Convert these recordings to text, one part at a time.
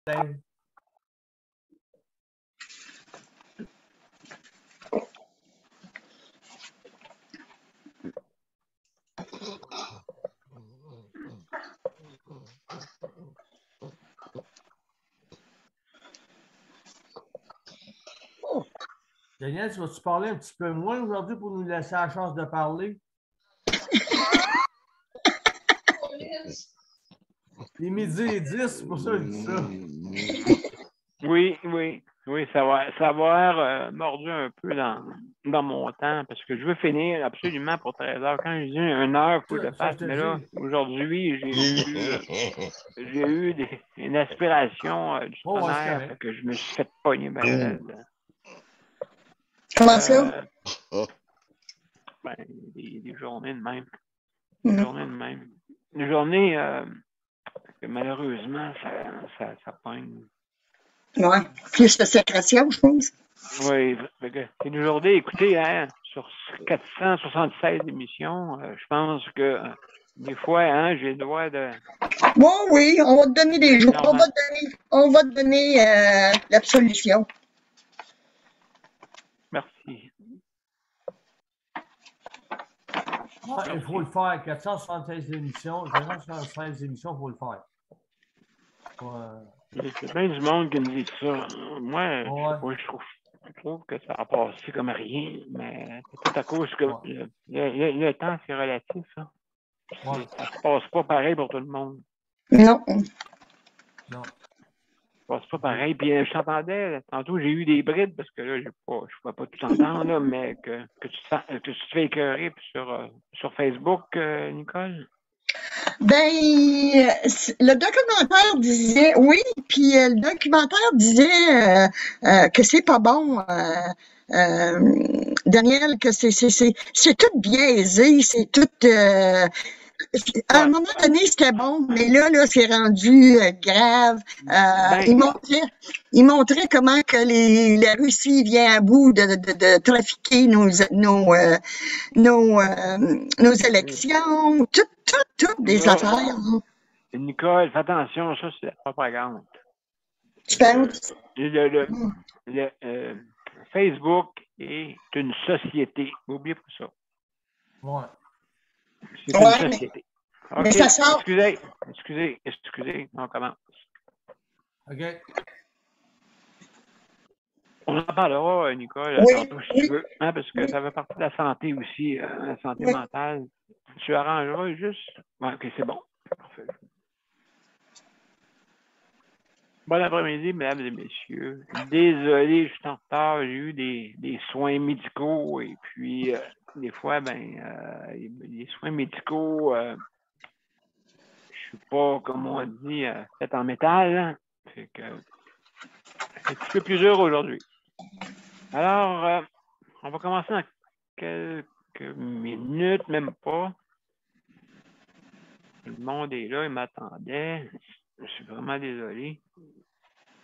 Dave. Daniel, tu vas-tu parler un petit peu moins aujourd'hui pour nous laisser la chance de parler? Il est midi et 10, c'est pour ça que je dis ça. Oui, ça va avoir mordu un peu dans mon temps parce que je veux finir absolument pour 13 heures. Quand je dis 1 heure, il faut que je le fasse. Mais là, aujourd'hui, j'ai eu une aspiration du tonnerre, fait que je me suis fait pogner ben Comment ça? Ben, des journées de même. Des journées de même. Des journées que malheureusement, ça pogne. Oui, plus de sécrétion, je pense. Oui, c'est une journée, écoutez, hein, sur 476 émissions, je pense que des fois, hein, j'ai le droit de... Oui, on va te donner des jours. On va te donner l'absolution. Merci. Il faut le faire. 476 émissions. 476 émissions, il faut le faire. C'est bien du monde qui me dit ça. Moi, je trouve que ça a passé comme rien, mais c'est tout à cause que le temps, c'est relatif. Hein. Ça se passe pas pareil pour tout le monde. Non. Ça se passe pas pareil. Puis je t'entendais, tantôt j'ai eu des brides parce que là, je ne pouvais pas tout entendre, là, mais que tu te fais écœurer sur Facebook, Nicole. Ben, le documentaire disait, oui, puis le documentaire disait que c'est pas bon, Daniel, que c'est tout biaisé, c'est tout... à un moment donné, c'était bon, mais là, c'est rendu grave. Il montrait comment que la Russie vient à bout de trafiquer nos élections, toutes des affaires. Nicole, fais attention, ça, c'est la propagande. Tu penses? Facebook est une société. N'oubliez pas ça. Ouais. C'est une société. Mais ça sort. Excusez, on commence. OK. On en parlera, Nicole, tantôt, si tu veux, hein, parce que ça fait partie de la santé aussi, la santé mentale. Tu arrangeras juste. Ouais, OK, c'est bon. Parfait. Bon après-midi, mesdames et messieurs. Désolé, je suis en retard. J'ai eu des soins médicaux et puis des fois, les soins médicaux, je suis pas, comme on dit, fait en métal. Hein. Fait que c'est un petit peu plus dur aujourd'hui. Alors, on va commencer dans quelques minutes, même pas. Tout le monde est là, il m'attendait. Je suis vraiment désolé.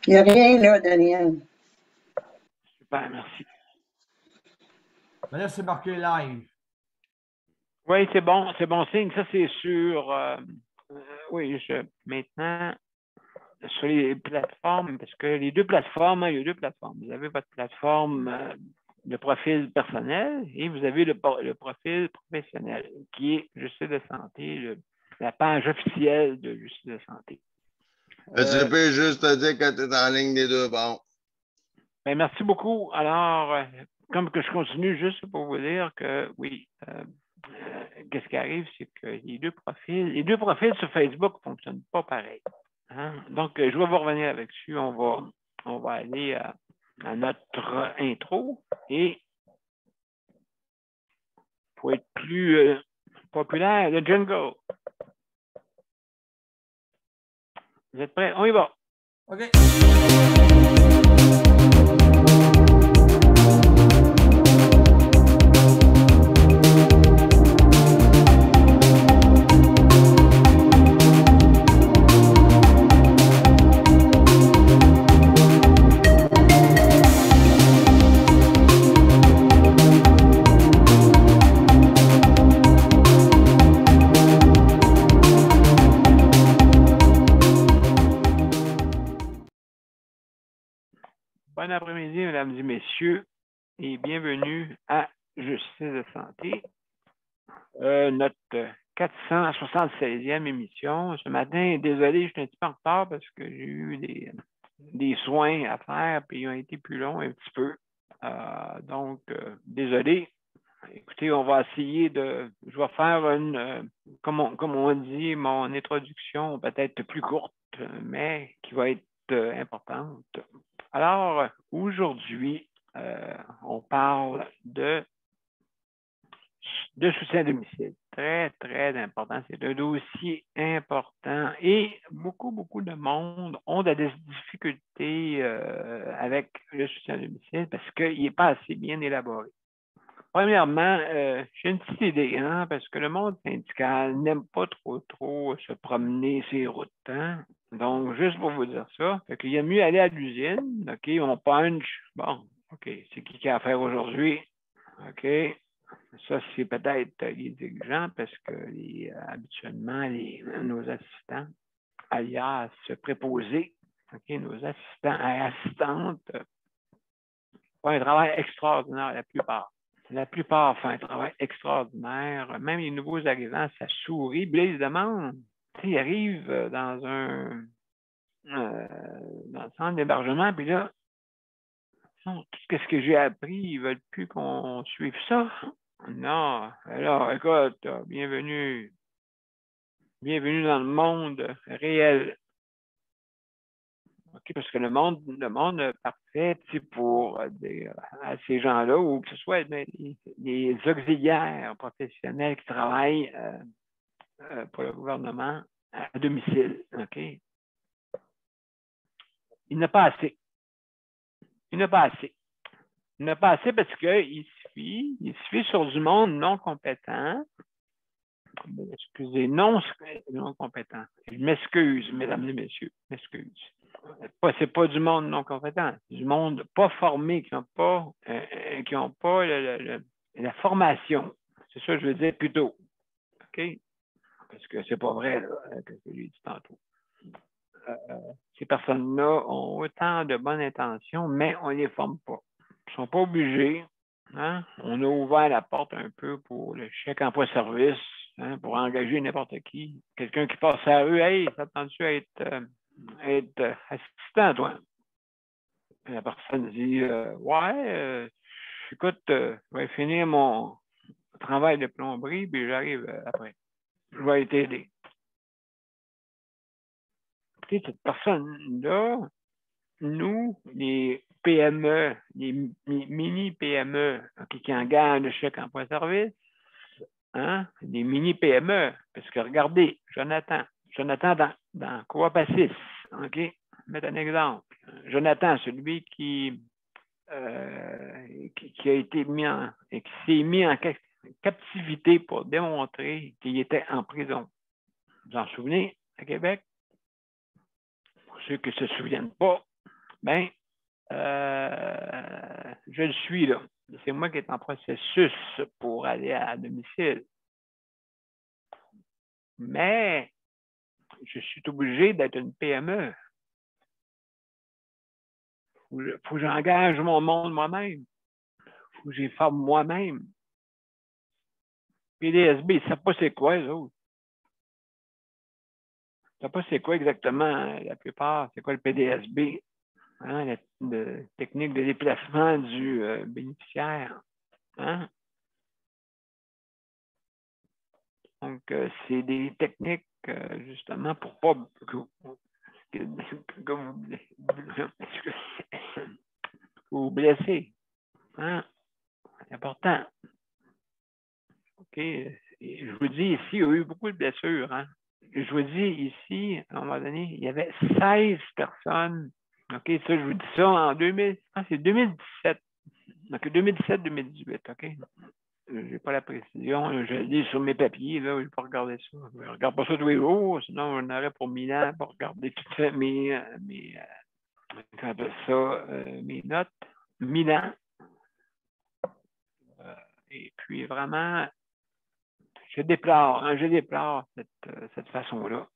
Il n'y a rien là, Daniel. Super, merci. Mais là, c'est marqué live. Oui, c'est bon signe. Ça, c'est sur... maintenant, sur les plateformes, parce que il y a deux plateformes. Vous avez votre plateforme de profil personnel et vous avez le profil professionnel, qui est Justice de santé, la page officielle de Justice de santé. Je peux juste te dire que tu es en ligne des deux bords. Ben, merci beaucoup. Alors, comme que je continue, juste pour vous dire que oui, qu'est-ce qui arrive, c'est que les deux profils sur Facebook ne fonctionnent pas pareil. Hein? Donc, je vais vous revenir là-dessus. On va aller à notre intro et pour être plus populaire, le jingle. Vous êtes prêts? On y va. OK. Bon après-midi, mesdames et messieurs, et bienvenue à Justice de santé, notre 476e émission. Ce matin, désolé, je suis un petit peu en retard parce que j'ai eu des soins à faire, puis ils ont été plus longs un petit peu. Donc, désolé. Écoutez, on va essayer je vais faire comme on dit, mon introduction peut-être plus courte, mais qui va être importante. Alors, aujourd'hui, on parle de soutien à domicile. Très, très important. C'est un dossier important et beaucoup de monde ont des difficultés avec le soutien à domicile parce qu'il n'est pas assez bien élaboré. Premièrement, j'ai une petite idée, hein, parce que le monde syndical n'aime pas trop se promener ces routes. Hein? Donc, juste pour vous dire ça, fait qu'il y a mieux aller à l'usine, OK, on punch. Bon, OK, c'est qui a affaire aujourd'hui? OK. Ça, c'est peut-être les dirigeants parce que habituellement, nos assistants, alias préposés, OK, nos assistants et assistantes, font un travail extraordinaire, la plupart. La plupart font un travail extraordinaire. Même les nouveaux arrivants, ça sourit. Puis là, ils se demandent, ils arrivent dans le centre d'hébergement, puis là, tout ce que j'ai appris, ils ne veulent plus qu'on suive ça. Non. Alors, écoute, bienvenue dans le monde réel. OK, parce que le monde parfait, pour à ces gens-là, ou que ce soit des auxiliaires professionnels qui travaillent pour le gouvernement à domicile. OK? Il n'a pas assez. Il n'a pas assez parce qu'il suffit sur du monde non compétent. Excusez, non compétent. Je m'excuse, mesdames et messieurs. Je m'excuse. C'est pas du monde non compétent, c'est du monde pas formé, qui n'ont pas la formation. C'est ça que je veux dire plutôt. OK? Parce que c'est pas vrai, là, que j'ai dit tantôt. Ces personnes-là ont autant de bonnes intentions, mais on ne les forme pas. Ils ne sont pas obligés. Hein? On a ouvert la porte un peu pour le chèque emploi-service, hein, pour engager n'importe qui. Quelqu'un qui passe à la rue, hey, t'attends-tu à être assistant, toi? La personne dit, ouais, écoute, je vais finir mon travail de plomberie, puis j'arrive après. Je vais t'aider. Cette personne-là, nous, les PME, les mini-PME qui engagent le chèque emploi-service, hein, des mini-PME, parce que regardez, Jonathan dans Coop Assis, OK? Mettre un exemple. Jonathan, celui qui a été qui s'est mis en captivité pour démontrer qu'il était en prison. Vous vous en souvenez, à Québec? Pour ceux qui ne se souviennent pas, ben, je le suis là. C'est moi qui est en processus pour aller à domicile. Mais je suis obligé d'être une PME. Il faut que j'engage mon monde moi-même. Il faut que j'y forme moi-même. PDSB, ils ne savent pas c'est quoi, les autres. Ils ne savent pas c'est quoi exactement, la plupart. C'est quoi le PDSB? Hein, la technique de déplacement du bénéficiaire. Hein? Donc, c'est des techniques, justement, pour pas que vous blessez. Hein? C'est important. OK. Et je vous dis ici, il y a eu beaucoup de blessures. Hein? Je vous dis ici, à un moment donné, il y avait 16 personnes. OK, ça, je vous dis ça en 2017. Donc, 2017-2018, OK? Je n'ai pas la précision. Je le dis sur mes papiers, là, je n'ai pas regardé ça. Je ne regarde pas ça tous les jours, sinon j'en aurais pour 1000 ans pour regarder toutes mes notes. 1000 ans. Et puis, vraiment, je déplore cette façon-là.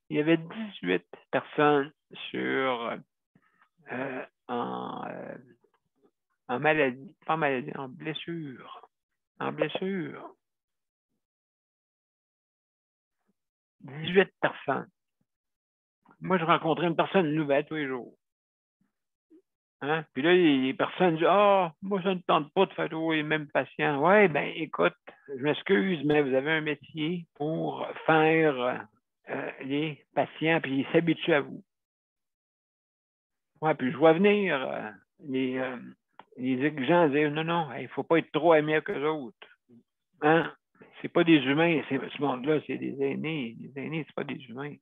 Il y avait 18 personnes sur en maladie, pas en maladie, en blessure. En blessure. 18 personnes. Moi, je rencontrais une personne nouvelle tous les jours. Hein? Puis là, les personnes disent « moi, ça ne tente pas de faire toujours les mêmes patients. » Ouais, ben écoute, je m'excuse, mais vous avez un métier pour faire les patients puis ils s'habituent à vous. Ouais, puis je vois venir les exigeants dire « Non, il ne faut pas être trop ami avec eux autres. » Hein? C'est pas des humains, ce monde-là, c'est des aînés. Les aînés, c'est pas des humains.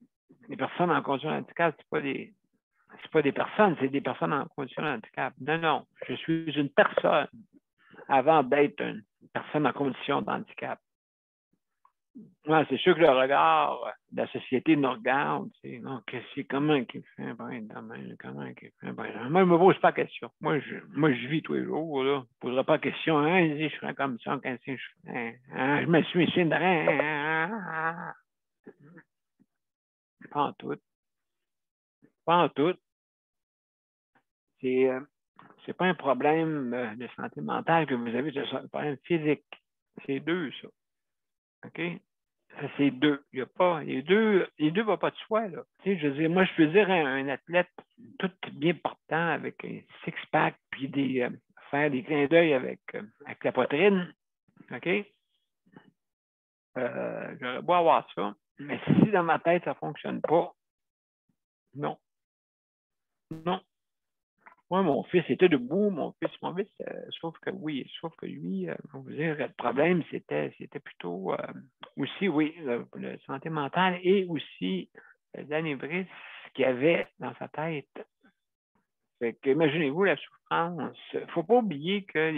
Les personnes en condition de handicap, c'est pas des personnes, c'est des personnes en condition de handicap. Non, je suis une personne avant d'être une personne en condition de handicap. Ouais, c'est sûr que le regard de la société nous regarde. Comment qu'il fait un brin de main? Comment qu'il fait un brin de main? Moi, je ne me pose pas de question. Moi, je vis tous les jours. Là. Je ne poserai pas de question. Hein, je ferais comme ça, quand je me suis suiciderais. Pas en tout. Pas en tout. C'est pas un problème de santé mentale que vous avez, c'est un problème physique. C'est deux, ça. OK? Ça, c'est deux. Il y a pas, les deux ne vont pas de soi, là. Tu sais, je veux dire, moi, je peux dire un athlète tout bien portant avec un six-pack puis faire des clins d'œil avec la poitrine. OK? J'aurais beau avoir ça. Mais si dans ma tête, ça ne fonctionne pas, non. Non. Moi, mon fils était debout, mon fils, sauf que lui, on vous dire, le problème, c'était plutôt aussi, oui, la santé mentale et aussi l'anévrisme qu'il y avait dans sa tête. Fait que, imaginez-vous la souffrance. Il ne faut pas oublier que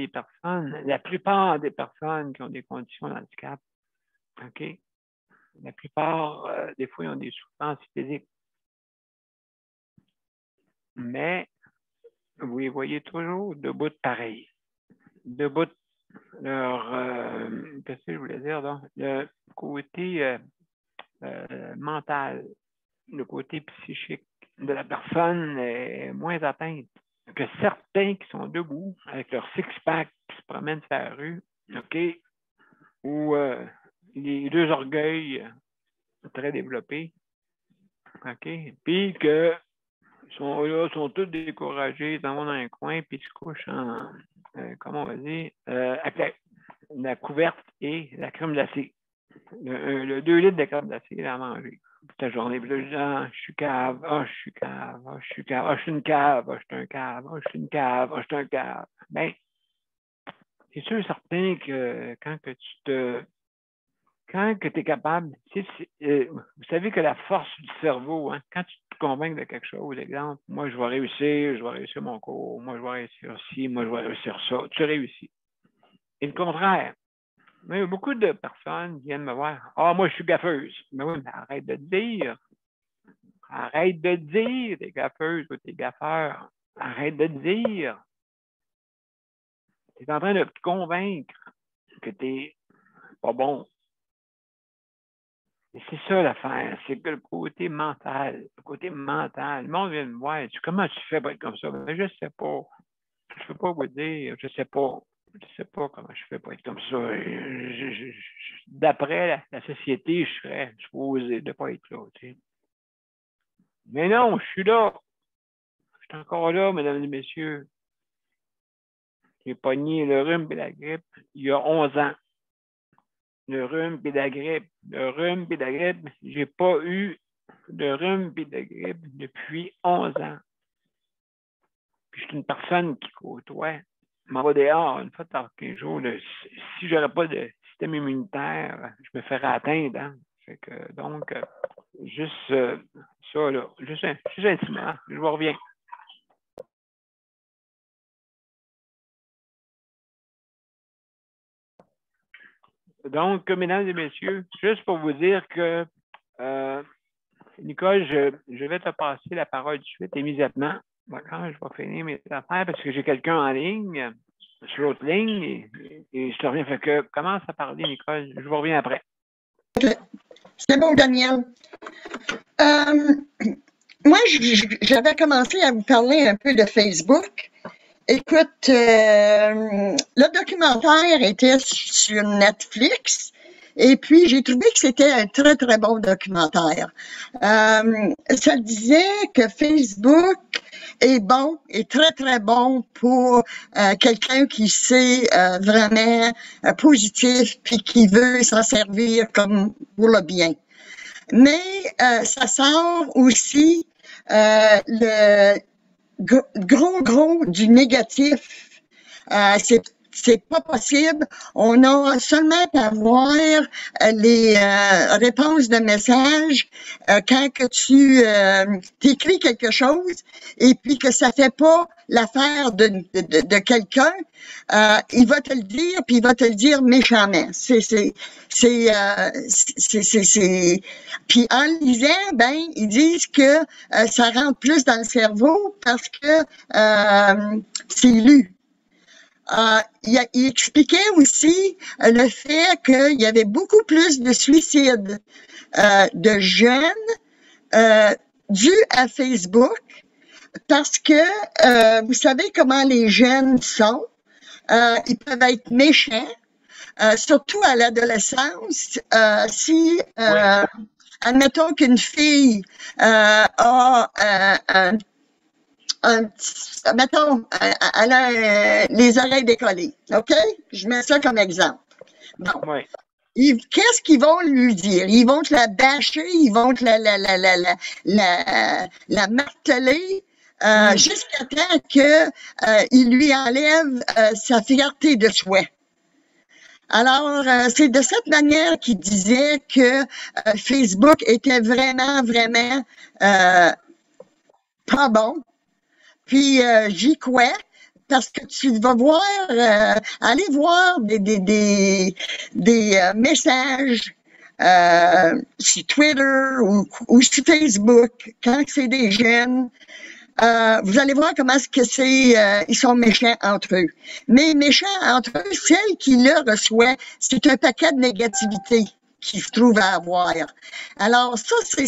la plupart des personnes qui ont des conditions de handicap, OK, la plupart, des fois, ils ont des souffrances physiques. Mais vous les voyez toujours debout pareil. Debout qu'est-ce que je voulais dire, donc? Le côté mental, le côté psychique de la personne est moins atteinte que certains qui sont debout avec leur six-pack qui se promènent sur la rue, OK, ou les deux orgueils très développés, OK, puis que sont tous découragés, ils s'en vont dans un coin, puis ils se couchent comment on va dire, avec la couverte et la crème glacée. Le 2 litres de crème glacée à manger toute la journée. Puis là, je suis cave, je suis cave, je suis cave, je suis une cave, je suis un cave, je suis une cave, je suis un cave. Bien, c'est sûr et certain que quand tu es capable, vous savez que la force du cerveau, hein, quand tu te convaincs de quelque chose, exemple, moi je vais réussir mon cours, moi je vais réussir ci, moi je vais réussir ça, tu réussis. Et le contraire. Il y a beaucoup de personnes qui viennent me voir. Moi je suis gaffeuse. Mais oui, mais arrête de dire. Arrête de dire, t'es gaffeuse ou t'es gaffeur. Arrête de dire. Tu es en train de te convaincre que t'es pas bon. Et c'est ça l'affaire, c'est que le côté mental, le monde vient me voir, comment tu fais pour être comme ça? Mais je sais pas. Je ne peux pas vous dire, je sais pas comment je fais pour être comme ça. D'après la société, je serais supposé de ne pas être là. Tu sais. Mais non, je suis là. Je suis encore là, mesdames et messieurs. J'ai pogné le rhume et la grippe il y a 11 ans. Le rhume et la grippe. J'ai pas eu de rhume et de grippe depuis 11 ans. Puis je suis une personne qui côtoie. Je m'en vais dehors une fois par 15 jours. Si je n'aurais pas de système immunitaire, je me ferais atteindre. Hein. Fait que, donc, juste ça, là. Juste un petit moment. Je vous reviens. Donc, mesdames et messieurs, juste pour vous dire que, Nicole, je vais te passer la parole tout de suite immédiatement. D'accord, je vais finir mes affaires parce que j'ai quelqu'un en ligne, sur l'autre ligne, et je te reviens. Fait que commence à parler, Nicole. Je vous reviens après. OK. C'est bon, Daniel. moi, j'avais commencé à vous parler un peu de Facebook. Écoute, le documentaire était sur Netflix et puis j'ai trouvé que c'était un très, très bon documentaire. Ça disait que Facebook est bon, est très, très bon pour quelqu'un qui sait vraiment positif puis qui veut s'en servir comme pour le bien. Mais ça sort aussi le gros du négatif. C'est pas possible. On a seulement à voir les réponses de messages quand que tu t'écris quelque chose et puis que ça fait pas l'affaire de quelqu'un, il va te le dire puis il va te le dire méchamment. Puis en le lisant, ben ils disent que ça rentre plus dans le cerveau parce que c'est lu. Il expliquait aussi le fait qu'il y avait beaucoup plus de suicides de jeunes dus à Facebook parce que vous savez comment les jeunes sont. Ils peuvent être méchants, surtout à l'adolescence. Si, admettons qu'une fille a mettons, elle a les oreilles décollées, OK? Je mets ça comme exemple. Bon. Oui. Qu'est-ce qu'ils vont lui dire? Ils vont te la bâcher, ils vont te la marteler jusqu'à temps qu'il lui enlève sa fierté de soi. Alors, c'est de cette manière qu'il disait que Facebook était vraiment pas bon. Puis j'y crois parce que tu vas voir, aller voir des messages sur Twitter ou sur Facebook quand c'est des jeunes. Vous allez voir comment est-ce que ils sont méchants entre eux. Mais méchants entre eux, celle qui le reçoit, c'est un paquet de négativité qu'il se trouve à avoir. Alors, ça, c'est,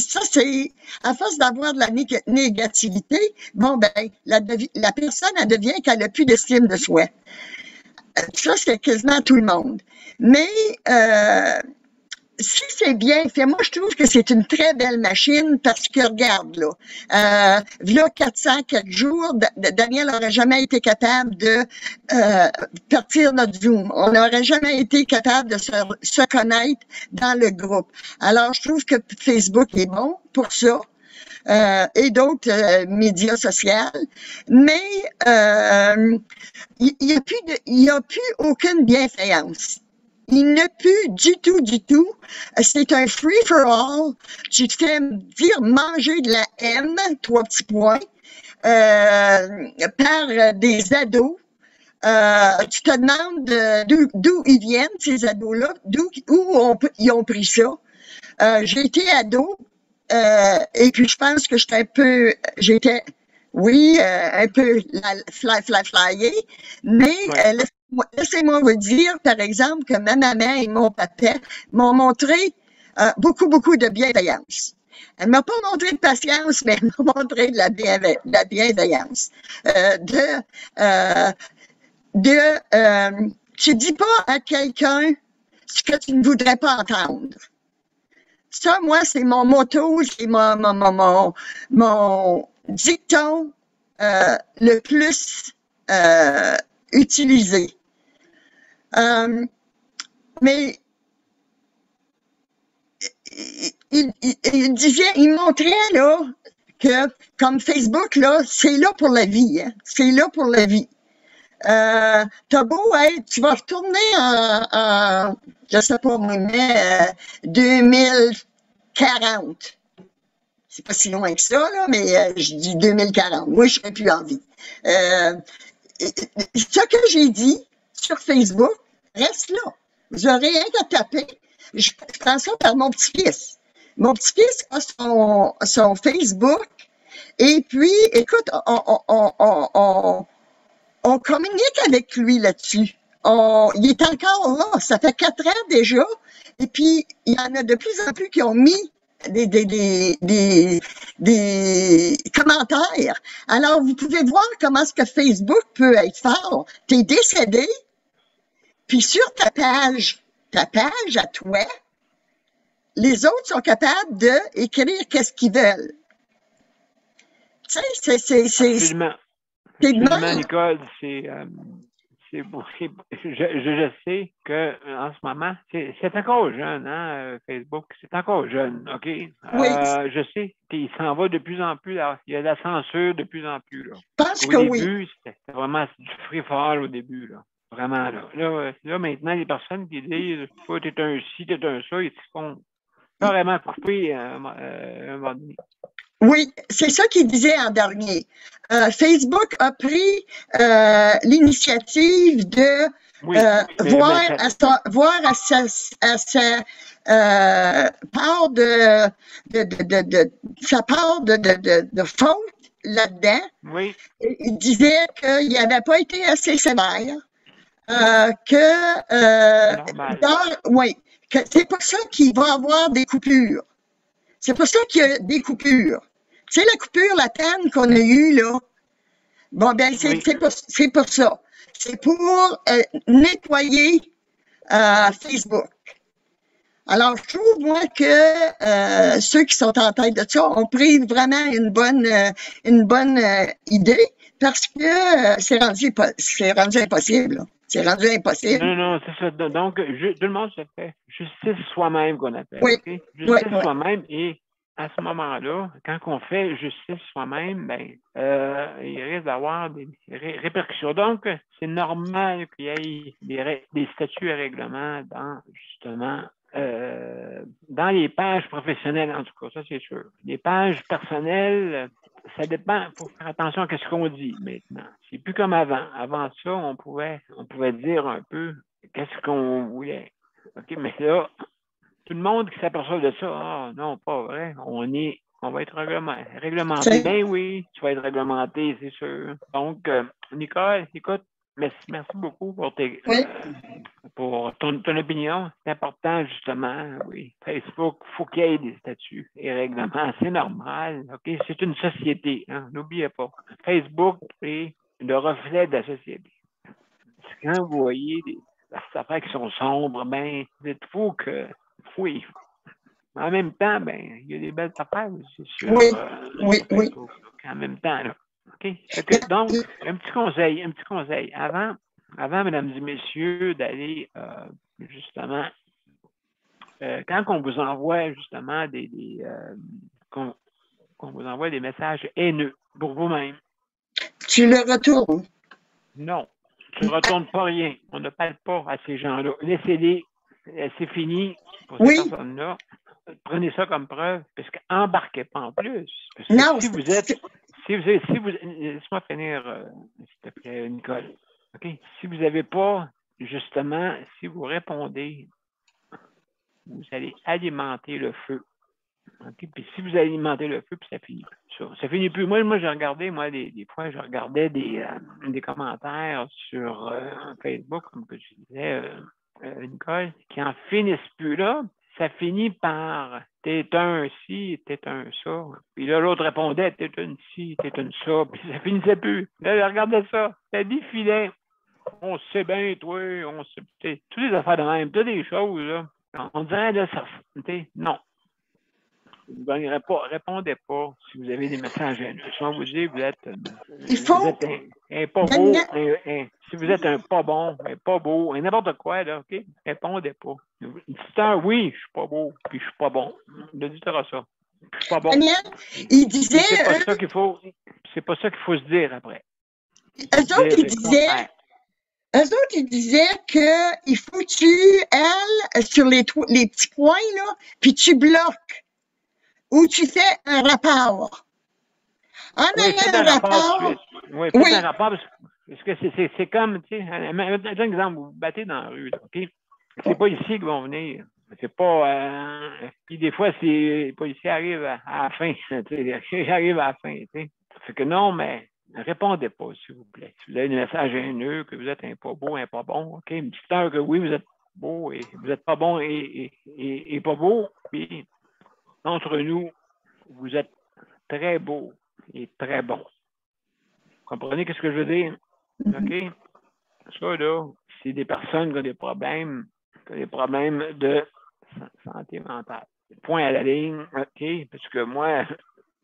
à force d'avoir de la négativité, bon, ben, la personne, elle devient qu'elle n'a plus d'estime de soi. Ça, c'est quasiment tout le monde. Mais, si c'est bien fait, moi, je trouve que c'est une très belle machine parce que, regarde, là, 400 jours, Daniel n'aurait jamais été capable de partir notre Zoom. On n'aurait jamais été capable de se connaître dans le groupe. Alors, je trouve que Facebook est bon pour ça. Et d'autres médias sociaux. Mais il n'y a plus aucune bienveillance. Il n'a plus du tout. C'est un free-for-all. Tu te fais dire manger de la haine, 3 petits points, par des ados. Tu te demandes d'où ils viennent, ces ados-là, où ils ont pris ça. J'ai été ado, et puis je pense que un peu flyée, mais laissez-moi vous dire, par exemple, que ma maman et mon papa m'ont montré beaucoup de bienveillance. Elle m'a pas montré de patience, mais elle m'a montré de la bienveillance. Tu dis pas à quelqu'un ce que tu ne voudrais pas entendre. Ça, moi, c'est mon motto, c'est mon dicton le plus utilisé. Mais il montrait là que comme Facebook là, c'est là pour la vie, hein? C'est là pour la vie. T'as beau être, tu vas retourner en je sais pas moi, mais 2040. C'est pas si loin que ça, là, mais je dis 2040. Moi, je serais plus en vie. Ce que j'ai dit sur Facebook reste là. Vous n'aurez rien qu'à taper. Je prends ça par mon petit-fils. Mon petit-fils a son Facebook. Et puis, écoute, on communique avec lui là-dessus. Il est encore là. Ça fait 4 ans déjà. Et puis, il y en a de plus en plus qui ont mis des commentaires. Alors, vous pouvez voir comment est-ce que Facebook peut être fort. Tu es décédé, puis sur ta page à toi, les autres sont capables d'écrire qu'est-ce qu'ils veulent. Tu sais, Absolument. Absolument, Nicole, je sais que en ce moment, c'est encore jeune, hein, Facebook, c'est encore jeune, OK? Oui. Je sais qu'il s'en va de plus en plus, là. Il y a de la censure de plus en plus, là. Parce au que début, oui. c'était vraiment du free-fall au début, là. Vraiment, là. Là, maintenant, les personnes qui disent « oh, t'es un ci, t'es un ça », ils se font carrément couper un moment donné. Oui, c'est ça qu'il disait en dernier. Facebook a pris l'initiative de voir à sa part sa part de faute là-dedans. Oui. Il disait qu'il n'avait pas été assez sévère, que c'est pour ça qu'il va avoir des coupures. C'est pour ça qu'il y a des coupures. Tu sais, la coupure latine qu'on a eue, là, bon, ben, c'est pour ça. C'est pour nettoyer Facebook. Alors, je trouve, moi, que ceux qui sont en tête de ça ont pris vraiment une bonne idée parce que c'est rendu impossible, là. C'est rendu impossible. Non, c'est ça. Donc, tout le monde se fait justice soi-même qu'on appelle. Oui. Okay? Justice soi-même. Et à ce moment-là, quand on fait justice soi-même, ben, il risque d'avoir des répercussions. Donc, c'est normal qu'il y ait des statuts et règlements dans, justement, dans les pages professionnelles, en tout cas, ça c'est sûr. Les pages personnelles, ça dépend, il faut faire attention à ce qu'on dit maintenant. C'est plus comme avant. Avant ça, on pouvait dire un peu qu'est-ce qu'on voulait. OK, mais là, tout le monde qui s'aperçoit de ça, ah non, pas vrai, on va être réglementé. Ben oui, tu vas être réglementé, c'est sûr. Donc, Nicole, écoute, merci beaucoup pour ton opinion. C'est important, justement, oui. Facebook, il faut qu'il y ait des statuts et règlements. C'est normal, OK? C'est une société, hein? N'oubliez pas. Facebook est le reflet de la société. Quand vous voyez des affaires qui sont sombres, ben, il faut que... Oui. En même temps, ben, il y a des belles affaires aussi sur Facebook. En même temps, là. OK? Donc, un petit conseil. Avant, mesdames et messieurs, d'aller justement, quand on vous envoie justement qu'on vous envoie des messages haineux pour vous-même. Tu le retournes. Non, tu ne retournes pas rien. On ne parle pas à ces gens-là. Laissez-les. C'est fini pour ces personnes-là. Prenez ça comme preuve, parce qu'embarquez pas en plus. Parce que non, laisse-moi finir, s'il te plaît, Nicole. OK? Si vous n'avez pas, justement, si vous répondez, vous allez alimenter le feu. OK? Puis si vous alimentez le feu, puis ça finit plus. Ça finit plus. Moi, j'ai regardé, des fois, je regardais des commentaires sur Facebook, comme que je disais, Nicole, qui en finissent plus là. Ça finit par « t'es un ci, t'es un ça ». Puis là, l'autre répondait « t'es une ci, t'es une ça ». Puis ça finissait plus. Là, regardez ça. Ça défilait. On sait bien, toi, on sait. Toutes les affaires de même, toutes les choses, là. On dirait, là, ça. Non. Vous ne gagnerez pas. Répondez pas si vous avez des messages haineux. Si on vous dit vous êtes un pas beau, si vous êtes un pas bon, un pas beau, n'importe quoi, là, OK? Répondez pas. Dites oui, je suis pas beau, puis je suis pas bon. Ne dites pas ça. Je suis pas bon. Daniel, il disait. C'est pas ça qu'il faut. C'est pas ça qu'il faut se dire après. Eux autres, ils disaient qu'il faut que tu ailles sur les petits points, là, puis tu bloques. Ou tu fais un rapport. En ayant un rapport. Oui, faites un rapport parce que c'est comme, tu sais, un exemple, vous vous battez dans la rue, là, OK? C'est pas ici qu'ils vont venir. C'est pas. Puis des fois, les policiers arrivent à la fin. Ils arrivent à la fin, tu sais. Fait que non, mais répondez pas, s'il vous plaît. Si vous avez des messages haineux, que vous êtes un pas beau, un pas bon, OK? Une petite heure que oui, vous êtes beau et vous êtes pas bon et pas beau, puis entre nous, vous êtes très beau et très bon. Vous comprenez ce que je veux dire? OK? Ça, là, c'est des personnes qui ont des problèmes de santé mentale. Point à la ligne, OK? Parce que moi,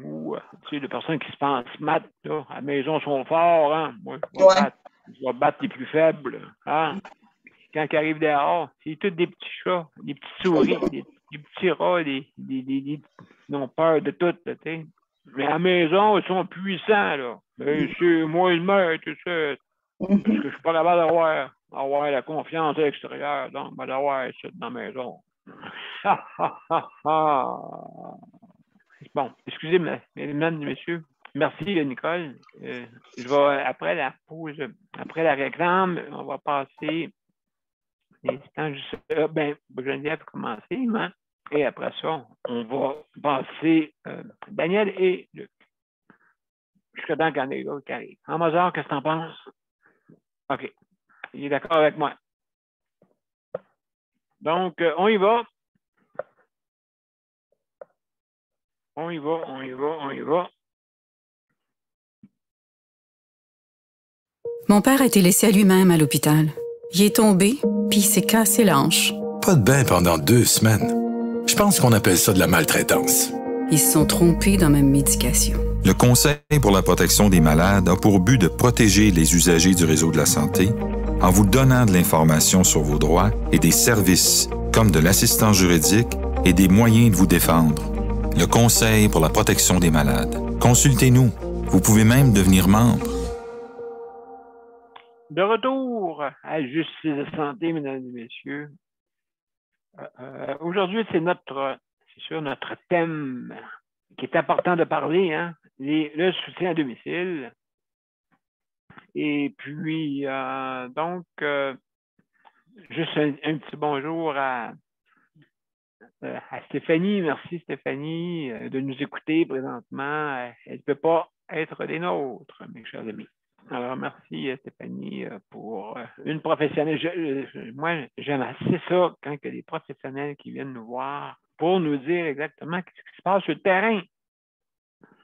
ou tu sais, des personnes qui se pensent maths, là, à la maison sont forts, hein? Moi, je vais battre les plus faibles, hein? Quand ils arrivent dehors, c'est tous des petits chats, des petites souris, des petits rats, ils ont peur de tout, tu sais. Mais à la maison, ils sont puissants, là. C'est moi le maître, tu sais. Parce que je suis pas capable d'avoir la confiance à l'extérieur, donc ben, d'avoir ça dans la maison. Bon, excusez, mesdames et messieurs. Merci, Nicole. Je vais, après la pause, après la réclame, on va passer l'instant juste. Geneviève commencer, hein? Et après ça, on va passer Daniel et Luc. Jusqu'à temps qu'il y en ait d'autres qui arrivent. En Mozart, qu'est-ce que tu en penses? OK. Il est d'accord avec moi. Donc, on y va. On y va. Mon père a été laissé à lui-même à l'hôpital. Il est tombé, puis il s'est cassé la hanche. Pas de bain pendant 2 semaines. Je pense qu'on appelle ça de la maltraitance. Ils se sont trompés dans ma médication. Le Conseil pour la protection des malades a pour but de protéger les usagers du réseau de la santé en vous donnant de l'information sur vos droits et des services comme de l'assistance juridique et des moyens de vous défendre. Le Conseil pour la protection des malades. Consultez-nous. Vous pouvez même devenir membre. De retour à Justice de santé, mesdames et messieurs. Aujourd'hui, c'est notre thème qui est important de parler, hein, le soutien à domicile. Et puis, juste un petit bonjour à Stéphanie. Merci Stéphanie de nous écouter présentement. Elle ne peut pas être des nôtres, mes chers amis. Alors, merci Stéphanie pour une professionnelle. Moi, j'aime assez ça quand il y a des professionnels qui viennent nous voir pour nous dire exactement ce qui se passe sur le terrain.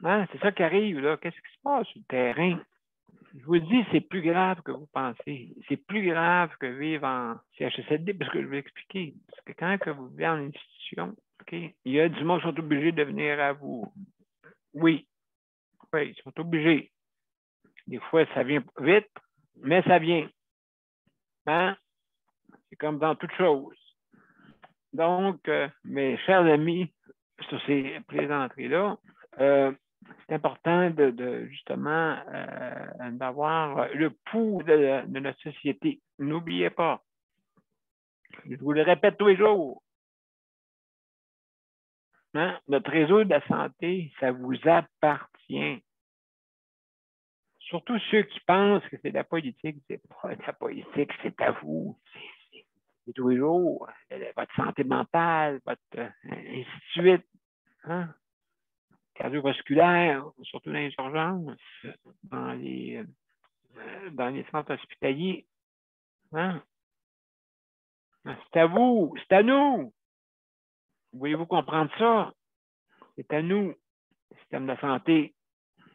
Hein? C'est ça qui arrive, là. Qu'est-ce qui se passe sur le terrain? Je vous dis, c'est plus grave que vous pensez. C'est plus grave que vivre en CHSLD, parce que je vais expliquer. Parce que quand que vous vivez en institution, okay, il y a du monde qui sont obligés de venir à vous. Oui, ils sont obligés. Des fois, ça vient vite, mais ça vient. Hein? C'est comme dans toute chose. Donc, mes chers amis, sur ces plaisanteries-là, c'est important justement d'avoir le pouls de notre société. N'oubliez pas. Je vous le répète tous les jours. Hein? Notre réseau de la santé, ça vous appartient. Surtout ceux qui pensent que c'est de la politique, c'est pas de la politique, c'est à vous. C'est tous les jours. Votre santé mentale, ainsi de suite. Hein? Cardiovasculaire, surtout dans les urgences, dans les centres hospitaliers. Hein? C'est à vous, c'est à nous. Voulez-vous comprendre ça? C'est à nous, le système de la santé.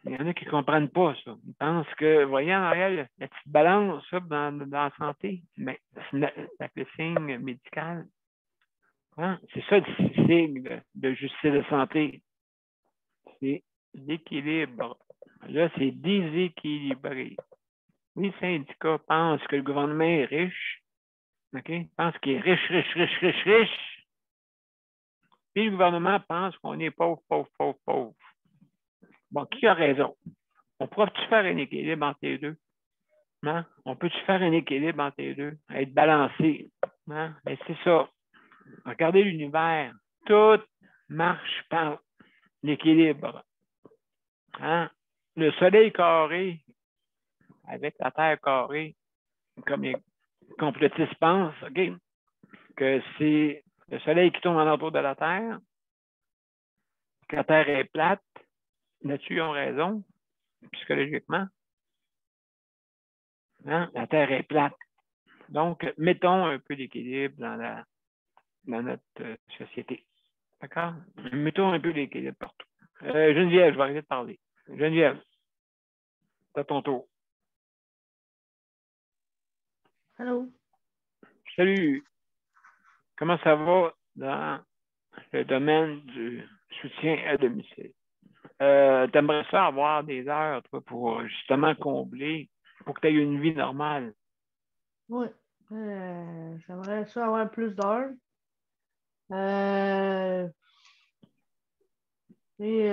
Il y en a qui ne comprennent pas ça. Ils pensent que, voyez, en réel, la petite balance ça, dans la santé, mais c'est le signe médical. Hein? C'est ça le signe de justice de santé. C'est l'équilibre. Là, c'est déséquilibré. Les syndicats pensent que le gouvernement est riche. OK? Ils pensent qu'il est riche. Puis le gouvernement pense qu'on est pauvre. Bon, qui a raison? On pourra-tu faire un équilibre entre les deux? Hein? On peut-tu faire un équilibre entre les deux? Être balancé? Hein? Mais c'est ça. Regardez l'univers. Tout marche par l'équilibre. Hein? Le soleil carré avec la terre carrée, comme les complotistes pensent, okay, que c'est le soleil qui tombe alentour de la terre, que la terre est plate. Là-dessus, ils ont raison, psychologiquement. Hein? La terre est plate. Donc, mettons un peu d'équilibre dans notre société. D'accord? Mettons un peu l'équilibre partout. Geneviève, je vais arrêter de parler. Geneviève, c'est à ton tour. Allô? Salut. Comment ça va dans le domaine du soutien à domicile? T'aimerais ça avoir des heures, toi, pour justement combler, pour que tu aies une vie normale? Oui. J'aimerais ça avoir plus d'heures. Et